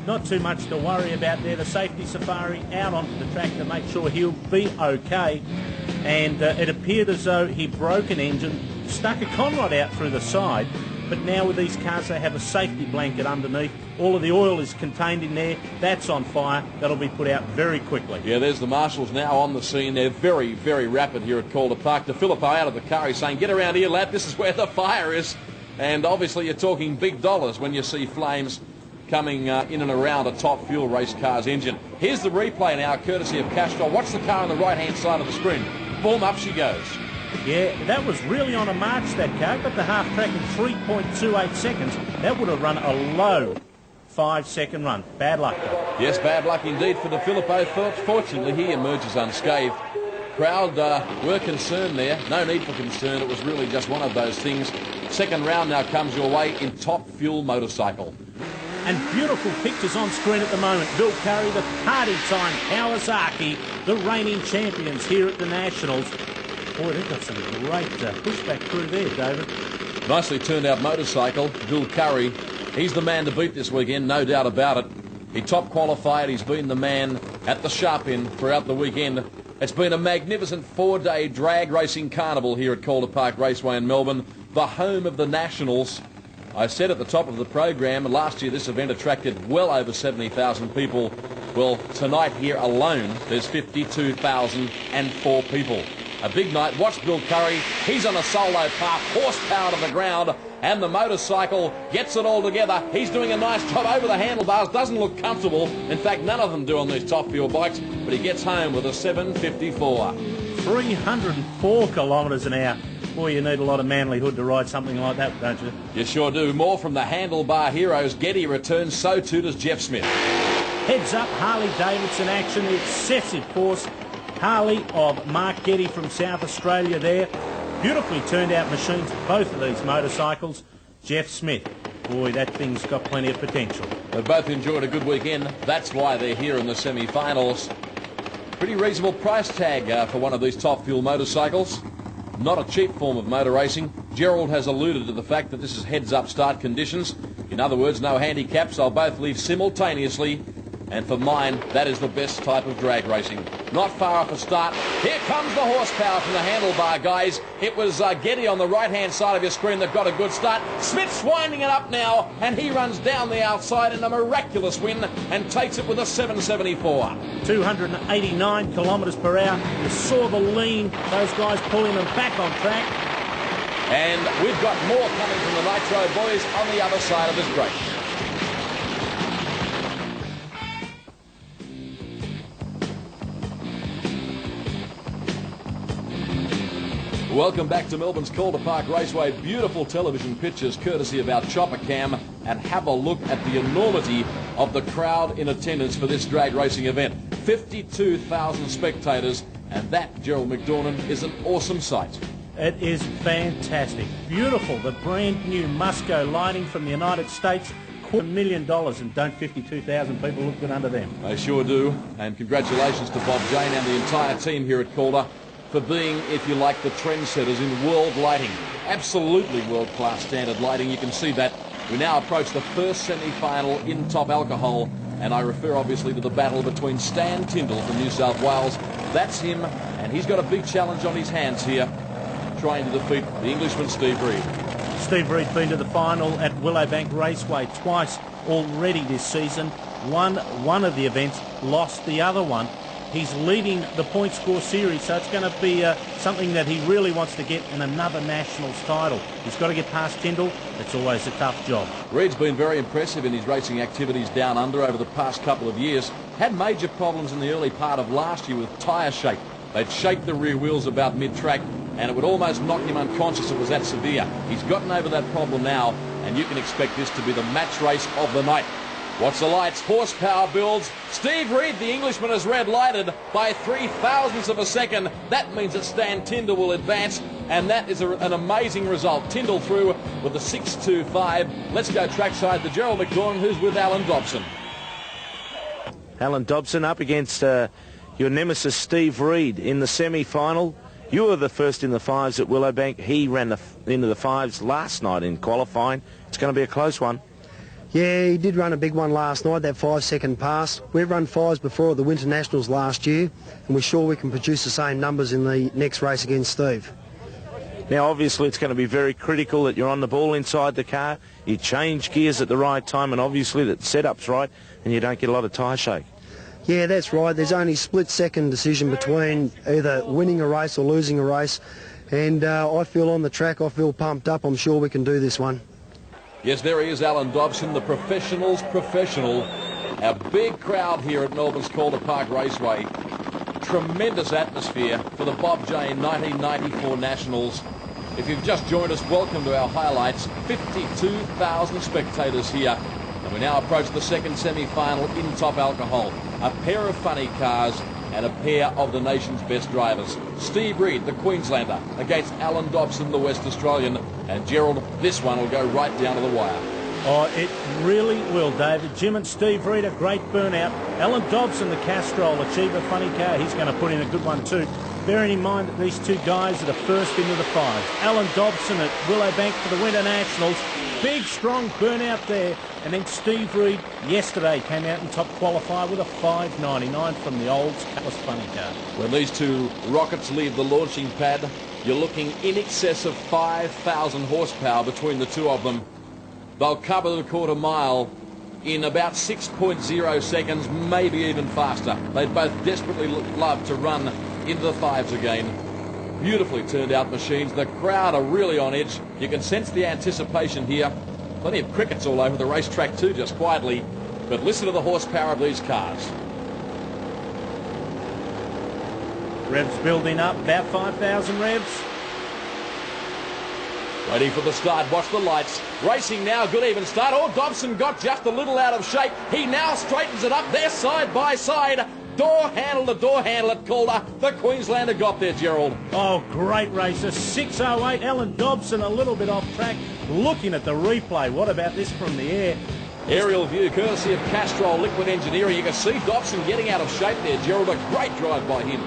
Not too much to worry about there. The safety safari out onto the track to make sure he'll be okay. And it appeared as though he broke an engine, stuck a conrod out through the side. But now with these cars, they have a safety blanket underneath. All of the oil is contained in there. That's on fire. That'll be put out very quickly. Yeah, there's the marshals now on the scene. They're very, very rapid here at Calder Park. DeFilippo out of the car. He's saying, get around here, lad. This is where the fire is. And obviously you're talking big dollars when you see flames coming in and around a Top Fuel race car's engine. Here's the replay now, courtesy of Castrol. Watch the car on the right-hand side of the screen. Boom, up she goes. Yeah, that was really on a march, that car. Got the half track in 3.28 seconds. That would have run a low 5-second run. Bad luck, though. Yes, bad luck indeed for DeFilippo. Fortunately, he emerges unscathed. Crowd were concerned there. No need for concern. It was really just one of those things. Second round now comes your way in Top Fuel motorcycle. And beautiful pictures on screen at the moment. Bill Curry, the party time Kawasaki, the reigning champions here at the Nationals. Boy, they've got some great pushback through there, David. Nicely turned out motorcycle. Bill Curry, he's the man to beat this weekend, no doubt about it. He top qualified. He's been the man at the sharp end throughout the weekend. It's been a magnificent 4-day drag racing carnival here at Calder Park Raceway in Melbourne, the home of the Nationals. I said at the top of the program, last year this event attracted well over 70,000 people. Well, tonight here alone, there's 52,004 people. A big night. Watch Bill Curry. He's on a solo path, horsepower to the ground, and the motorcycle gets it all together. He's doing a nice job over the handlebars. Doesn't look comfortable. In fact, none of them do on these Top Fuel bikes, but he gets home with a 7.54. 304 kilometres an hour. Boy, you need a lot of manlyhood to ride something like that, don't you? You sure do. More from the handlebar heroes. Getty returns, so too does Jeff Smith. Heads up, Harley Davidson action, the excessive force. Harley of Mark Getty from South Australia there. Beautifully turned out machines, both of these motorcycles. Jeff Smith, boy, that thing's got plenty of potential. They've both enjoyed a good weekend. That's why they're here in the semi-finals. Pretty reasonable price tag for one of these Top Fuel motorcycles. Not a cheap form of motor racing. Gerald has alluded to the fact that this is heads-up start conditions. In other words, no handicaps. They'll both leave simultaneously. And for mine, that is the best type of drag racing. Not far off a start. Here comes the horsepower from the handlebar, guys. It was Getty on the right-hand side of your screen that got a good start. Smith's winding it up now, and he runs down the outside in a miraculous win and takes it with a 7.74. 289 kilometres per hour. You saw the lean, those guys pulling them back on track. And we've got more coming from the NITRO boys on the other side of this break. Welcome back to Melbourne's Calder Park Raceway. Beautiful television pictures courtesy of our chopper cam, and have a look at the enormity of the crowd in attendance for this drag racing event. 52,000 spectators, and that, Gerald McDornan, is an awesome sight. It is fantastic. Beautiful. The brand new Musco lighting from the United States. $250,000, and don't 52,000 people look good under them. They sure do. And congratulations to Bob Jane and the entire team here at Calder for being, if you like, the trendsetters in world lighting. Absolutely world-class standard lighting. You can see that. We now approach the first semi-final in top alcohol, and I refer obviously to the battle between Stan Tyndall from New South Wales. That's him, and he's got a big challenge on his hands here. trying to defeat the Englishman Steve Reed. Steve Reed's been to the final at Willowbank Raceway twice already this season. Won one of the events, lost the other one. He's leading the point score series, so it's going to be something that he really wants to get in another Nationals title. He's got to get past Tyndall. It's always a tough job. Reed's been very impressive in his racing activities down under over the past couple of years. Had major problems in the early part of last year with tyre shake. They'd shake the rear wheels about mid-track, and it would almost knock him unconscious. It was that severe. He's gotten over that problem now, and you can expect this to be the match race of the night. Watch the lights. Horsepower builds. Steve Reed, the Englishman, is red-lighted by 0.003 of a second. That means that Stan Tyndall will advance, and that is an amazing result. Tyndall through with the 6.25. Let's go trackside to Gerald McDorman, who's with Alan Dobson. Alan Dobson up against your nemesis Steve Reed in the semi-final. You were the first in the fives at Willowbank. He ran into the fives last night in qualifying. It's going to be a close one. Yeah, he did run a big one last night, that 5-second pass. We've run fives before at the Winter Nationals last year, and we're sure we can produce the same numbers in the next race against Steve. Now, obviously, it's going to be very critical that you're on the ball inside the car, you change gears at the right time, and obviously that setup's right, and you don't get a lot of tyre shake. Yeah, that's right. There's only a split-second decision between either winning a race or losing a race, and I feel on the track, I feel pumped up. I'm sure we can do this one. Yes, there he is, Alan Dobson, the professional's professional. A big crowd here at Melbourne's Calder Park Raceway. Tremendous atmosphere for the Bob Jane 1994 Nationals. If you've just joined us, welcome to our highlights. 52,000 spectators here. And we now approach the second semi-final in top alcohol. A pair of funny cars and a pair of the nation's best drivers. Steve Reed, the Queenslander, against Alan Dobson, the West Australian. And Gerald, this one will go right down to the wire. Oh, it really will, David. Jim and Steve Reed, a great burnout. Alan Dobson, the Castrol, achieve a funny car. He's going to put in a good one too. Bearing in mind that these two guys are the first into the fives. Alan Dobson at Willowbank for the Winter Nationals. Big, strong burnout there. And then Steve Reed yesterday came out in top qualifier with a 5.99 from the old Atlas funny car. When these two rockets leave the launching pad, you're looking in excess of 5,000 horsepower between the two of them. They'll cover the quarter mile in about 6.0 seconds, maybe even faster. They'd both desperately love to run into the fives again. Beautifully turned out machines. The crowd are really on edge. You can sense the anticipation here. Plenty of crickets all over the racetrack too, just quietly. But listen to the horsepower of these cars. Revs building up, about 5,000 revs. Waiting for the start, watch the lights. Racing now, good even start. Oh, Dobson got just a little out of shape. He now straightens it up. They're side by side. Door handle to door handle at Calder. The Queenslander got there, Gerald. Oh, great racer. 6.08. Alan Dobson a little bit off track. Looking at the replay. What about this from the air? Aerial view, courtesy of Castrol Liquid Engineering. You can see Dobson getting out of shape there, Gerald. A great drive by him.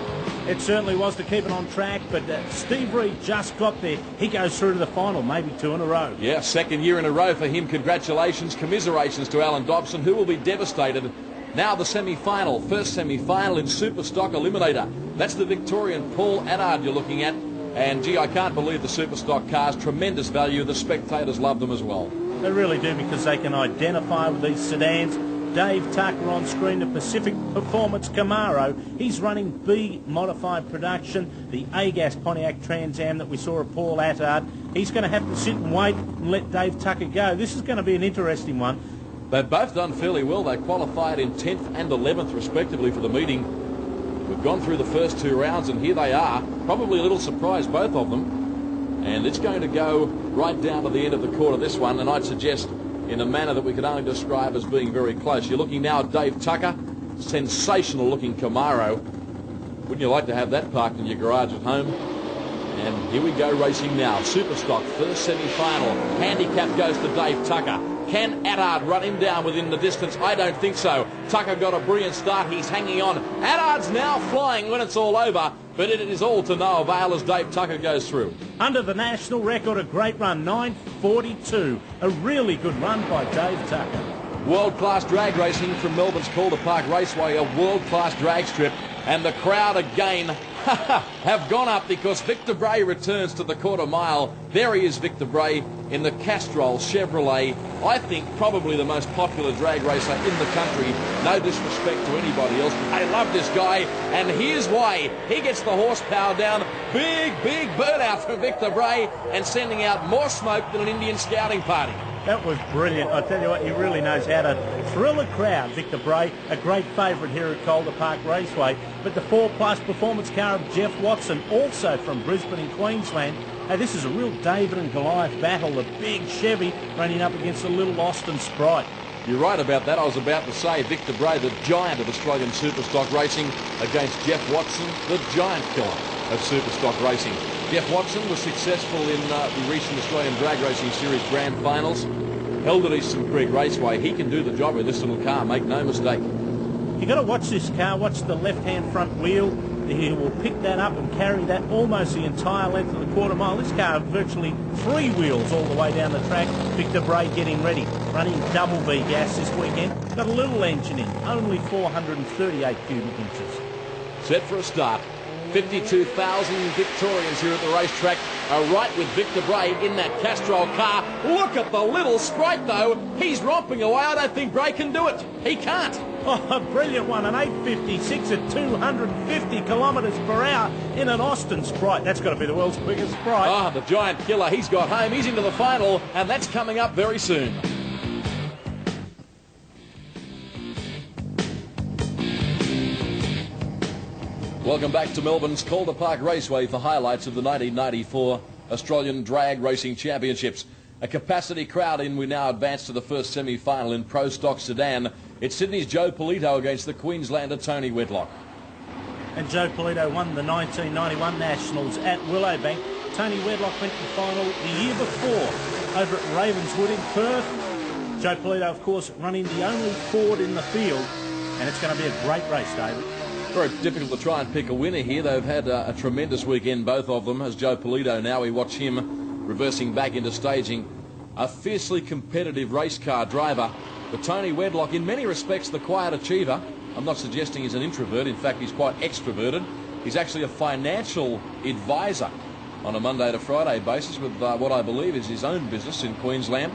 It certainly was to keep it on track, but Steve Reed just got there. He goes through to the final, maybe two in a row. Yeah, second year in a row for him. Congratulations, commiserations to Alan Dobson, who will be devastated. Now the semi-final, first semi-final in Super Stock Eliminator. That's the Victorian Paul Adard you're looking at. And, gee, I can't believe the Super Stock cars. Tremendous value. The spectators love them as well. They really do, because they can identify with these sedans. Dave Tucker on screen, the Pacific Performance Camaro. He's running B modified production, the A-Gas Pontiac Trans Am that we saw at Paul Attard. He's going to have to sit and wait and let Dave Tucker go. This is going to be an interesting one. They've both done fairly well. They qualified in 10th and 11th respectively for the meeting. We've gone through the first two rounds and here they are. Probably a little surprised, both of them. And it's going to go right down to the end of the quarter, this one, and I'd suggest in a manner that we could only describe as being very close. You're looking now at Dave Tucker, sensational looking Camaro. Wouldn't you like to have that parked in your garage at home? And here we go racing now. Super Stock, first semi-final. Handicap goes to Dave Tucker. Can Attard run him down within the distance? I don't think so. Tucker got a brilliant start. He's hanging on. Attard's now flying when it's all over, but it is all to no avail as Dave Tucker goes through. Under the national record, a great run, 9.42. A really good run by Dave Tucker. World-class drag racing from Melbourne's Calder Park Raceway, a world-class drag strip. And the crowd again have gone up because Victor Bray returns to the quarter mile. There he is, Victor Bray, in the Castrol Chevrolet. I think probably the most popular drag racer in the country. No disrespect to anybody else, but I love this guy, and here's why. He gets the horsepower down. Big burnout from Victor Bray, and sending out more smoke than an Indian scouting party. That was brilliant. I tell you what, he really knows how to thrill a crowd. Victor Bray, a great favourite here at Calder Park Raceway. But the 4 Plus performance car of Jeff Watson, also from Brisbane in Queensland. Hey, this is a real David and Goliath battle. The big Chevy running up against the little Austin Sprite. You're right about that. I was about to say Victor Bray, the giant of Australian Superstock racing, against Jeff Watson, the giant killer of Superstock racing. Jeff Watson was successful in the recent Australian Drag Racing Series Grand Finals, held at Eastern Creek Raceway. He can do the job with this little car, make no mistake. You've got to watch this car, watch the left-hand front wheel. He will pick that up and carry that almost the entire length of the quarter mile. This car virtually 3 wheels all the way down the track. Victor Bray getting ready, running double V gas this weekend. Got a little engine in, only 438 cubic inches. Set for a start. 52,000 Victorians here at the racetrack are right with Victor Bray in that Castrol car. Look at the little Sprite, though. He's romping away. I don't think Bray can do it. He can't. Oh, a brilliant one, an 856 at 250 kilometres per hour in an Austin Sprite. That's got to be the world's quickest Sprite. Ah, the giant killer. He's got home. He's into the final, and that's coming up very soon. Welcome back to Melbourne's Calder Park Raceway for highlights of the 1994 Australian Drag Racing Championships. A capacity crowd in. We now advance to the first semi-final in Pro Stock Sedan. It's Sydney's Joe Polito against the Queenslander Tony Wedlock. And Joe Polito won the 1991 Nationals at Willowbank. Tony Wedlock went to the final the year before over at Ravenswood in Perth. Joe Polito, of course, running the only Ford in the field, and it's going to be a great race, David. Very difficult to try and pick a winner here. They've had a tremendous weekend, both of them. As Joe Polito now, we watch him reversing back into staging. A fiercely competitive race car driver. But Tony Wedlock, in many respects, the quiet achiever. I'm not suggesting he's an introvert. In fact, he's quite extroverted. He's actually a financial advisor on a Monday to Friday basis with what I believe is his own business in Queensland.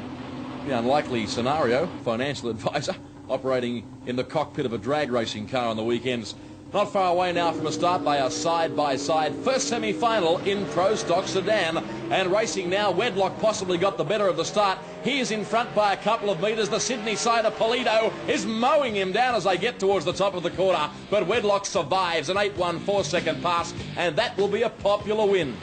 The unlikely scenario, financial advisor, operating in the cockpit of a drag racing car on the weekends. Not far away now from a start. They are side by side. First semi-final in Pro Stock Sedan. And racing now. Wedlock possibly got the better of the start. He is in front by a couple of metres. The Sydney side of Polito is mowing him down as they get towards the top of the quarter. But Wedlock survives an 8.14 second pass. And that will be a popular win.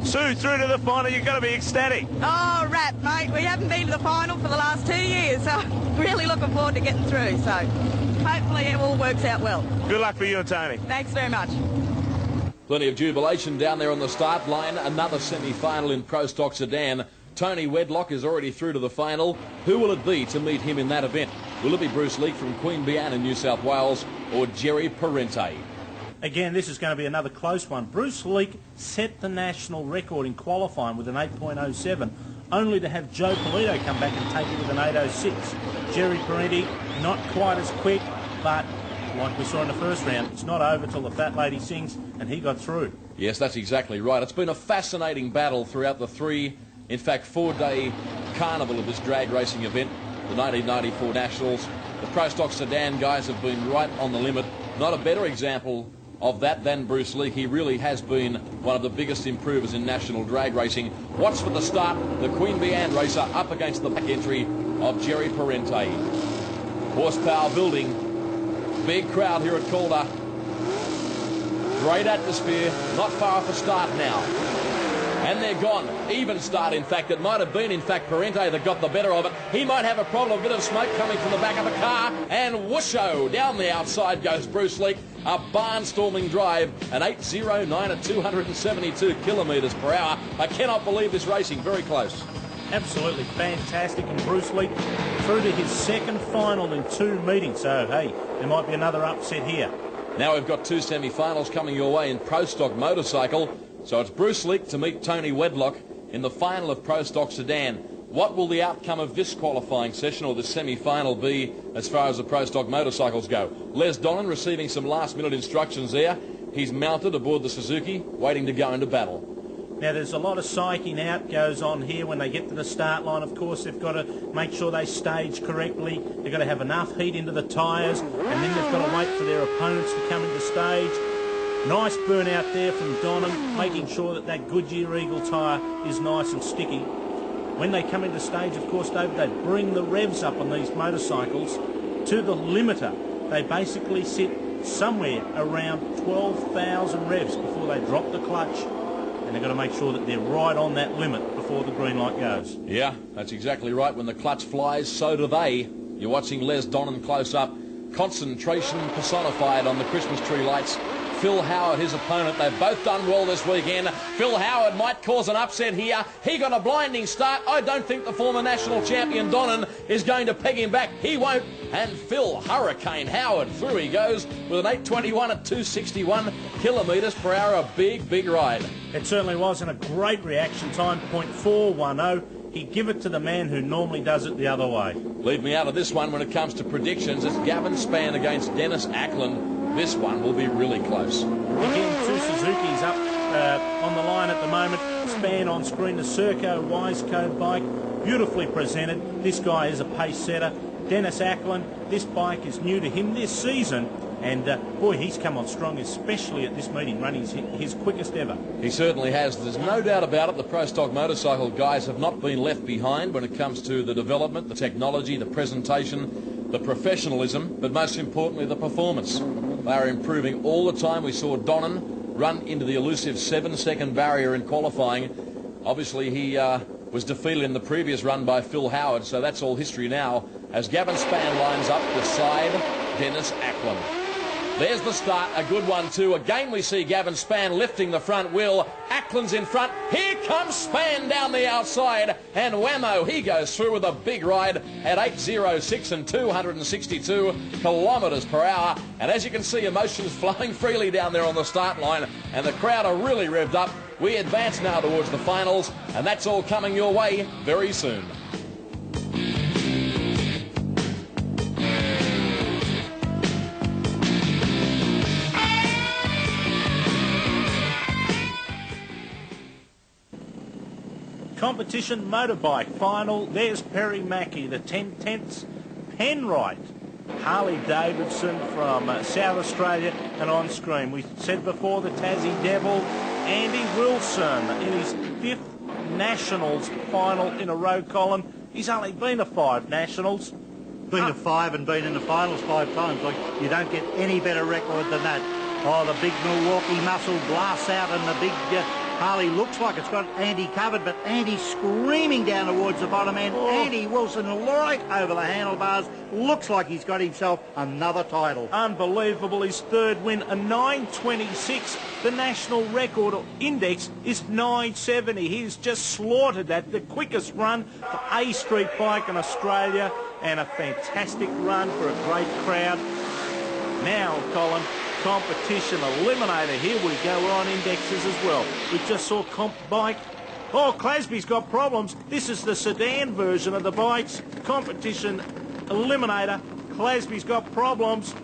Sue, through to the final. You've got to be ecstatic. Oh, rap, mate. We haven't been to the final for the last 2 years. So really looking forward to getting through. So hopefully it all works out well. Good luck for you and Tony. Thanks very much. Plenty of jubilation down there on the start line. Another semi-final in Pro Stock Sedan. Tony Wedlock is already through to the final. Who will it be to meet him in that event? Will it be Bruce Leake from Queanbeyan in New South Wales or Jerry Parente? Again, this is going to be another close one. Bruce Leake set the national record in qualifying with an 8.07, only to have Joe Polito come back and take it with an 8.06. Jerry Parente, not quite as quick, but like we saw in the first round, it's not over till the fat lady sings, and he got through. Yes, that's exactly right. It's been a fascinating battle throughout the 4-day carnival of this drag racing event, the 1994 Nationals. The Pro Stock Sedan guys have been right on the limit. Not a better example of that than Bruce Leake. He really has been one of the biggest improvers in national drag racing. Watch for the start. The Queanbeyan racer up against the back entry of Jerry Parente. Horsepower building. Big crowd here at Calder. Great atmosphere. Not far off the start now. And they're gone. Even start, in fact. It might have been, in fact, Parente that got the better of it. He might have a problem. A bit of smoke coming from the back of the car. And whoosho, down the outside goes Bruce Leake. A barnstorming drive. An 8.09 at 272 kilometres per hour. I cannot believe this racing. Very close. Absolutely fantastic. And Bruce Leake through to his second final in 2 meetings. So, hey, there might be another upset here. Now we've got 2 semi-finals coming your way in Pro Stock Motorcycle. So it's Bruce Leake to meet Tony Wedlock in the final of Pro Stock Sedan. What will the outcome of this qualifying session or the semi-final be as far as the Pro Stock motorcycles go? Les Donnan receiving some last-minute instructions there. He's mounted aboard the Suzuki, waiting to go into battle. Now, there's a lot of psyching out goes on here when they get to the start line. Of course, they've got to make sure they stage correctly. They've got to have enough heat into the tyres, and then they've got to wait for their opponents to come into stage. Nice burn out there from Donham, making sure that that Goodyear Eagle tyre is nice and sticky. When they come into stage, of course, David, they bring the revs up on these motorcycles to the limiter. They basically sit somewhere around 12,000 revs before they drop the clutch. And they've got to make sure that they're right on that limit before the green light goes. Yeah, that's exactly right. When the clutch flies, so do they. You're watching Les Donham close up. Concentration personified on the Christmas tree lights. Phil Howard, his opponent, they've both done well this weekend. Phil Howard might cause an upset here. He got a blinding start. I don't think the former national champion Donham is going to peg him back. He won't. And Phil Hurricane Howard, through he goes with an 8.21 at 261 kilometres per hour. A big, big ride. It certainly was, and a great reaction time, 0.410. He'd give it to the man who normally does it the other way. Leave me out of this one when it comes to predictions. It's Gavin Spann against Dennis Ackland. This one will be really close. Again, two Suzukis up on the line at the moment. Spann on screen, the Serco Wiseco bike, beautifully presented. This guy is a pace setter. Dennis Ackland, this bike is new to him this season. And, boy, he's come on strong, especially at this meeting, running his quickest ever. He certainly has. There's no doubt about it. The Pro Stock motorcycle guys have not been left behind when it comes to the development, the technology, the presentation, the professionalism, but most importantly, the performance. They are improving all the time. We saw Donham run into the elusive 7-second barrier in qualifying. Obviously, he was defeated in the previous run by Phil Howard, so that's all history now as Gavin Spann lines up beside Dennis Ackland. There's the start, a good one too. Again we see Gavin Spann lifting the front wheel. Ackland's in front. Here comes Spann down the outside. And whammo, he goes through with a big ride at 8.06 and 262 kilometres per hour. And as you can see, emotions flowing freely down there on the start line. And the crowd are really revved up. We advance now towards the finals. And that's all coming your way very soon. Competition motorbike final. There's Perry Mackey, the 10/10ths Penrite. Harley Davidson from South Australia, and on screen we said before the Tassie Devil, Andy Wilson in his 5th Nationals final in a row, Colin. He's only been to 5 Nationals. Been to 5 and been in the finals 5 times. Like, you don't get any better record than that. Oh, the big Milwaukee muscle blasts out, and the big Harley looks like it's got Andy covered, but Andy's screaming down towards the bottom end. Andy Wilson right over the handlebars. Looks like he's got himself another title. Unbelievable, his 3rd win, a 9.26. The national record index is 9.70. He's just slaughtered that. The quickest run for a street bike in Australia, and a fantastic run for a great crowd. Now, Colin, competition eliminator. Here we go. We're on indexes as well. We just saw comp bike. Oh, Clasby's got problems. This is the sedan version of the bikes. Competition eliminator. Clasby's got problems.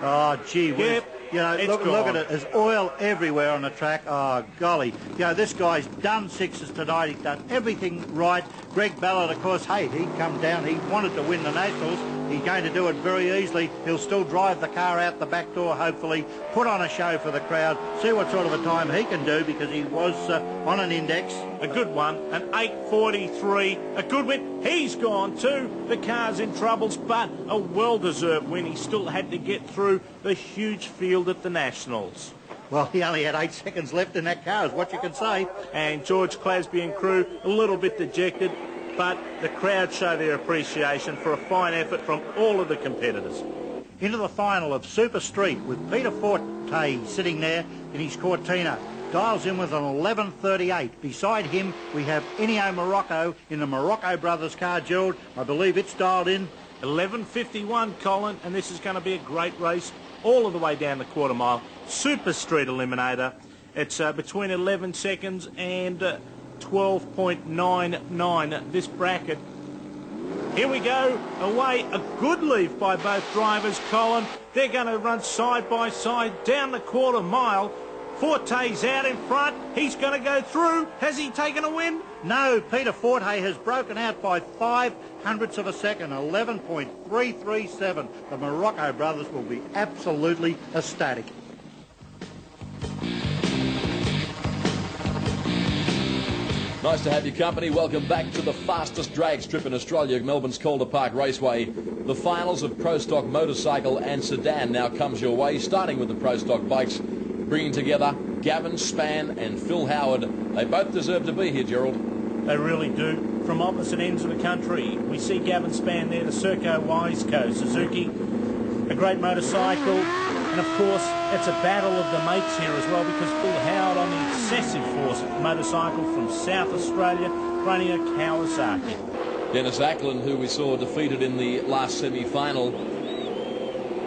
Oh, gee whiz. Yep. You know, look at it. There's oil everywhere on the track. Oh, golly. You know, this guy's done 6s tonight. He's done everything right. Greg Ballard, of course, hey, he come down. He wanted to win the Nationals. He's going to do it very easily. He'll still drive the car out the back door, hopefully, put on a show for the crowd, see what sort of a time he can do, because he was on an index. A good one, an 8.43, a good win. He's gone too. The car's in troubles, but a well-deserved win. He still had to get through the huge field at the Nationals. Well, he only had 8 seconds left in that car, is what you can say. And George Clasby and crew a little bit dejected, but the crowd show their appreciation for a fine effort from all of the competitors. Into the final of Super Street with Peter Forte sitting there in his Cortina. Dials in with an 11.38. Beside him, we have Ennio Morocco in the Morocco Brothers car, Gerald. I believe it's dialed in. 11.51, Colin, and this is going to be a great race all of the way down the quarter mile. Super Street Eliminator. It's between 11 seconds and 12.99. This bracket Here we go, away, a good leave by both drivers, Colin. They're going to run side by side down the quarter mile. Forte's out in front. He's going to go through. Has he taken a win? No, Peter Forte has broken out by 0.05 of a second, 11.337. The Morocco brothers will be absolutely ecstatic. Nice to have your company. Welcome back to the fastest drag strip in Australia, Melbourne's Calder Park Raceway. The finals of Pro Stock motorcycle and sedan now comes your way, starting with the Pro Stock bikes, bringing together Gavin Spann and Phil Howard. They both deserve to be here, Gerald. They really do. From opposite ends of the country, we see Gavin Spann there, the Serco Wiseco Suzuki, a great motorcycle. And of course, it's a battle of the mates here as well, because Phil Howard on the excessive force motorcycle from South Australia, running a Kawasaki. Dennis Ackland, who we saw defeated in the last semi-final,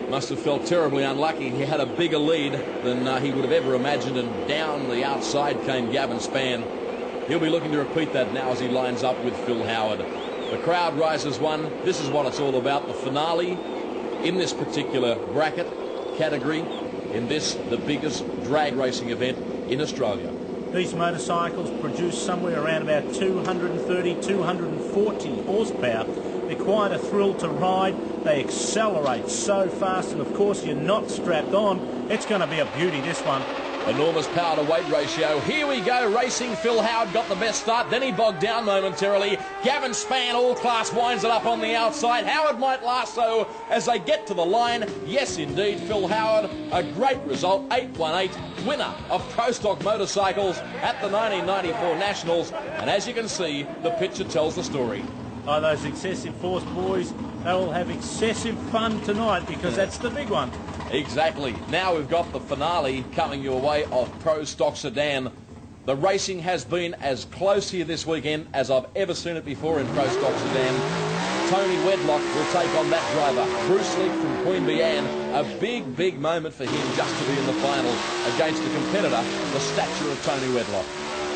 must have felt terribly unlucky. He had a bigger lead than he would have ever imagined, and down the outside came Gavin Spann. He'll be looking to repeat that now as he lines up with Phil Howard. The crowd rises one. This is what it's all about, the finale in this particular bracket category, in this, the biggest drag racing event in Australia. These motorcycles produce somewhere around about 230, 240 horsepower. They're quite a thrill to ride. They accelerate so fast, and of course you're not strapped on. It's going to be a beauty, this one. Enormous power to weight ratio. Here we go, racing. Phil Howard got the best start, then he bogged down momentarily. Gavin Spann, all class, winds it up on the outside. Howard might lasso as they get to the line. Yes, indeed, Phil Howard, a great result, 818, winner of Pro Stock motorcycles at the 1994 Nationals. And as you can see, the picture tells the story. Oh, those excessive force boys, they will have excessive fun tonight, because that's the big one. Exactly. Now we've got the finale coming your way of Pro Stock Sedan. The racing has been as close here this weekend as I've ever seen it before in Pro Stock Sedan. Tony Wedlock will take on that driver, Bruce Leak from Queen Beanne. A big, big moment for him just to be in the final against a competitor the stature of Tony Wedlock.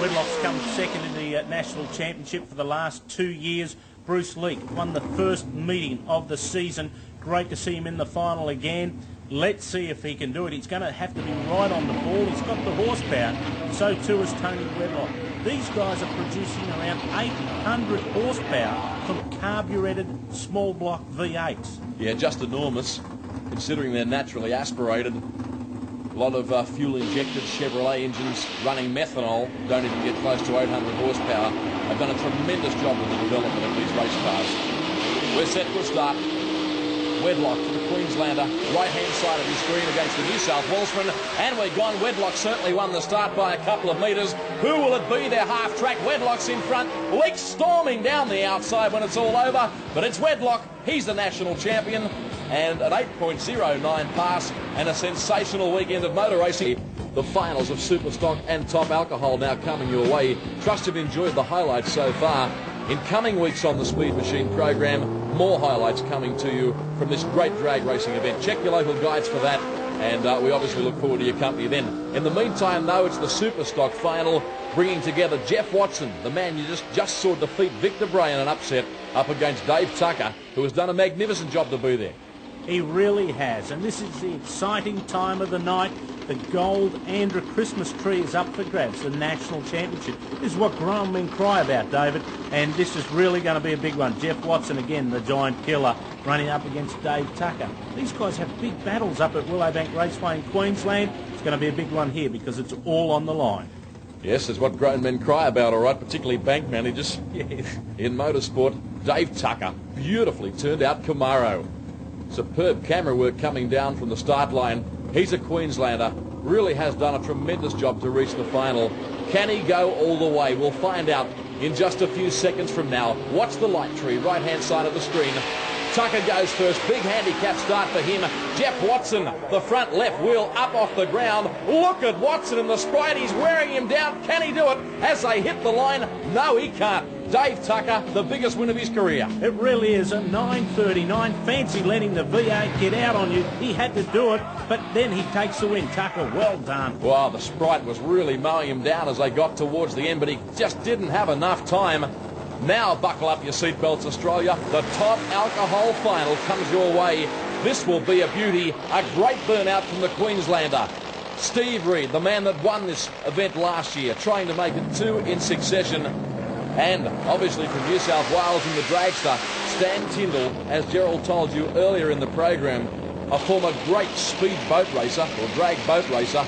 Wedlock's come second in the National Championship for the last 2 years. Bruce Leak won the first meeting of the season. Great to see him in the final again. Let's see if he can do it. He's going to have to be right on the ball. He's got the horsepower. So too is Tony Wedlock. These guys are producing around 800 horsepower from carburetted small block V8s. Yeah, just enormous, considering they're naturally aspirated. A lot of fuel-injected Chevrolet engines running methanol don't even get close to 800 horsepower. They've done a tremendous job with the development of these race cars. We're set for a start. Wedlock for the Queenslander, right-hand side of his screen against the New South Walesman, and we're gone. Wedlock certainly won the start by a couple of metres. Who will it be? Their half-track. Wedlock's in front. Leak storming down the outside when it's all over, but it's Wedlock. He's the national champion, and an 8.09 pass, and a sensational weekend of motor racing. The finals of Super Stock and Top Alcohol now coming your way. Trust you've enjoyed the highlights so far. In coming weeks on the Speed Machine program, more highlights coming to you from this great drag racing event. Check your local guides for that, and we obviously look forward to your company then. In the meantime, though, it's the Super Stock final, bringing together Jeff Watson, the man you just saw defeat Victor Bray in an upset, up against Dave Tucker, who has done a magnificent job to be there. He really has, and this is the exciting time of the night. The gold Andrew Christmas tree is up for grabs, the National Championship. This is what grown men cry about, David, and this is really going to be a big one. Jeff Watson, again, the giant killer, running up against Dave Tucker. These guys have big battles up at Willowbank Raceway in Queensland. It's going to be a big one here because it's all on the line. Yes, it's what grown men cry about, all right, particularly bank managers in motorsport. Dave Tucker, beautifully turned out Camaro. Superb camera work coming down from the start line. He's a Queenslander, really has done a tremendous job to reach the final. Can he go all the way? We'll find out in just a few seconds from now. Watch the light tree, right-hand side of the screen. Tucker goes first, big handicap start for him. Jeff Watson, the front left wheel up off the ground. Look at Watson in the Sprite, he's wearing him down. Can he do it as they hit the line? No, he can't. Dave Tucker, the biggest win of his career. It really is a 9.39. Fancy letting the V8 get out on you. He had to do it, but then he takes the win. Tucker, well done. Wow, the Sprite was really mowing him down as they got towards the end, but he just didn't have enough time. Now buckle up your seatbelts, Australia. The top alcohol final comes your way. This will be a beauty, a great burnout from the Queenslander. Steve Reid, the man that won this event last year, trying to make it 2 in succession. And obviously from New South Wales in the dragster, Stan Tyndall, as Gerald told you earlier in the program, a former great speed boat racer, or drag boat racer.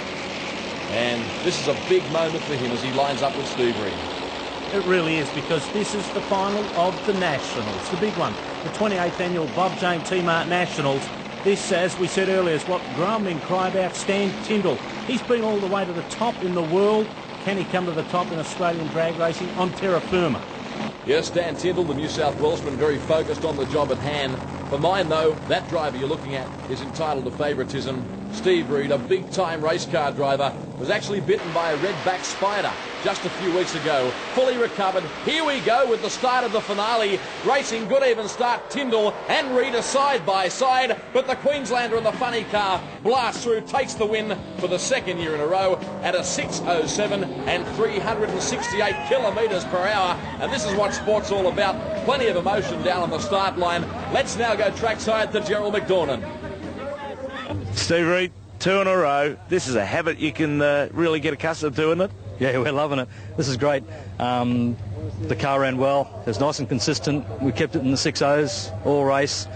And this is a big moment for him as he lines up with Steve Reid. It really is, because this is the final of the Nationals, the big one, the 28th annual Bob Jane T-Mart Nationals. This, as we said earlier, is what Grumman cried out, Stan Tyndall. He's been all the way to the top in the world. Can he come to the top in Australian drag racing on terra firma? Yes, Stan Tyndall, the New South Welshman, very focused on the job at hand. For mine, though, that driver you're looking at is entitled to favouritism. Steve Reid, a big-time race car driver, was actually bitten by a red-back spider just a few weeks ago. Fully recovered. Here we go with the start of the finale. Racing good even start. Tyndall and Reid are side by side, but the Queenslander in the funny car blasts through, takes the win for the 2nd year in a row at a 6:07 and 368 kilometres per hour. And this is what sport's all about. Plenty of emotion down on the start line. Let's now go trackside to Gerald McDornan. Steve Reid, 2 in a row. This is a habit you can really get accustomed to, isn't it? Yeah, we're loving it. This is great. The car ran well. It was nice and consistent. We kept it in the 6.0s all race.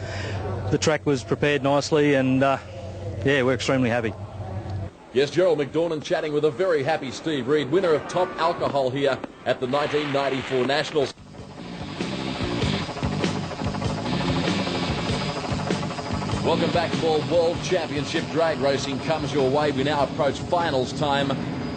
The track was prepared nicely, and yeah, we're extremely happy. Yes, Gerald McDornan chatting with a very happy Steve Reid, winner of top alcohol here at the 1994 Nationals. Welcome back for World Championship Drag Racing comes your way. We now approach finals time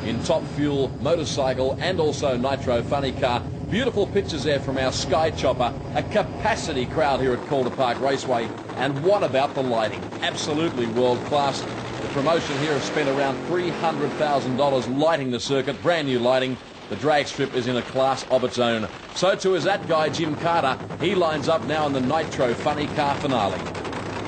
in Top Fuel motorcycle and also Nitro funny car. Beautiful pictures there from our Sky Chopper. A capacity crowd here at Calder Park Raceway. And what about the lighting? Absolutely world class. The promotion here has spent around $300,000 lighting the circuit. Brand new lighting. The drag strip is in a class of its own. So too is that guy, Jim Carter. He lines up now in the Nitro funny car finale.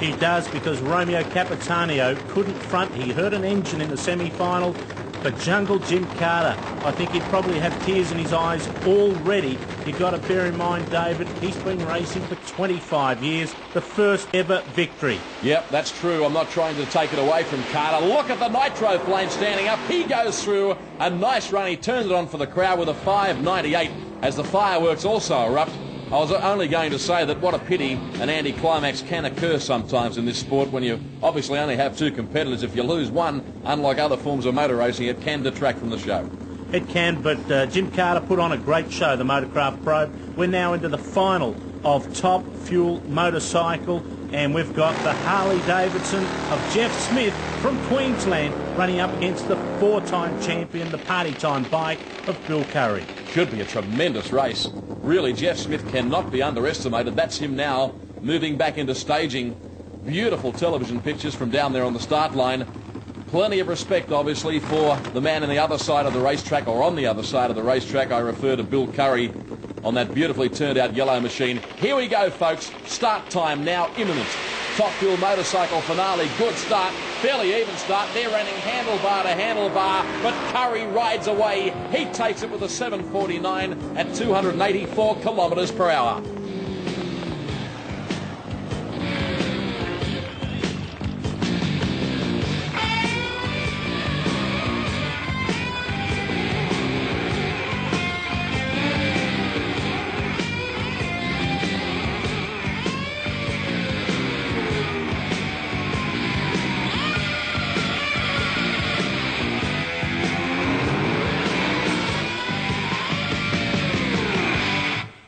He does, because Romeo Capitanio couldn't front. He heard an engine in the semi-final, but Jungle Jim Carter, I think he'd probably have tears in his eyes already. You've got to bear in mind, David, he's been racing for 25 years, the first ever victory. Yep, that's true. I'm not trying to take it away from Carter. Look at the Nitro flame standing up. He goes through a nice run. He turns it on for the crowd with a 5.98 as the fireworks also erupt. I was only going to say that what a pity an anticlimax can occur sometimes in this sport when you obviously only have 2 competitors. If you lose one, unlike other forms of motor racing, it can detract from the show. It can, but Jim Carter put on a great show, the Motorcraft Probe. We're now into the final of Top Fuel motorcycle, and we've got the Harley-Davidson of Jeff Smith from Queensland running up against the 4-time champion, the party time bike of Bill Curry. Should be a tremendous race. Really, Jeff Smith cannot be underestimated. That's him now moving back into staging. Beautiful television pictures from down there on the start line. Plenty of respect, obviously, for the man on the other side of the racetrack, or on the other side of the racetrack. I refer to Bill Curry on that beautifully turned out yellow machine. Here we go, folks. Start time now imminent. Top Fuel motorcycle finale. Good start. Fairly even start. They're running handlebar to handlebar, but Curry rides away. He takes it with a 7.49 at 284 kilometres per hour.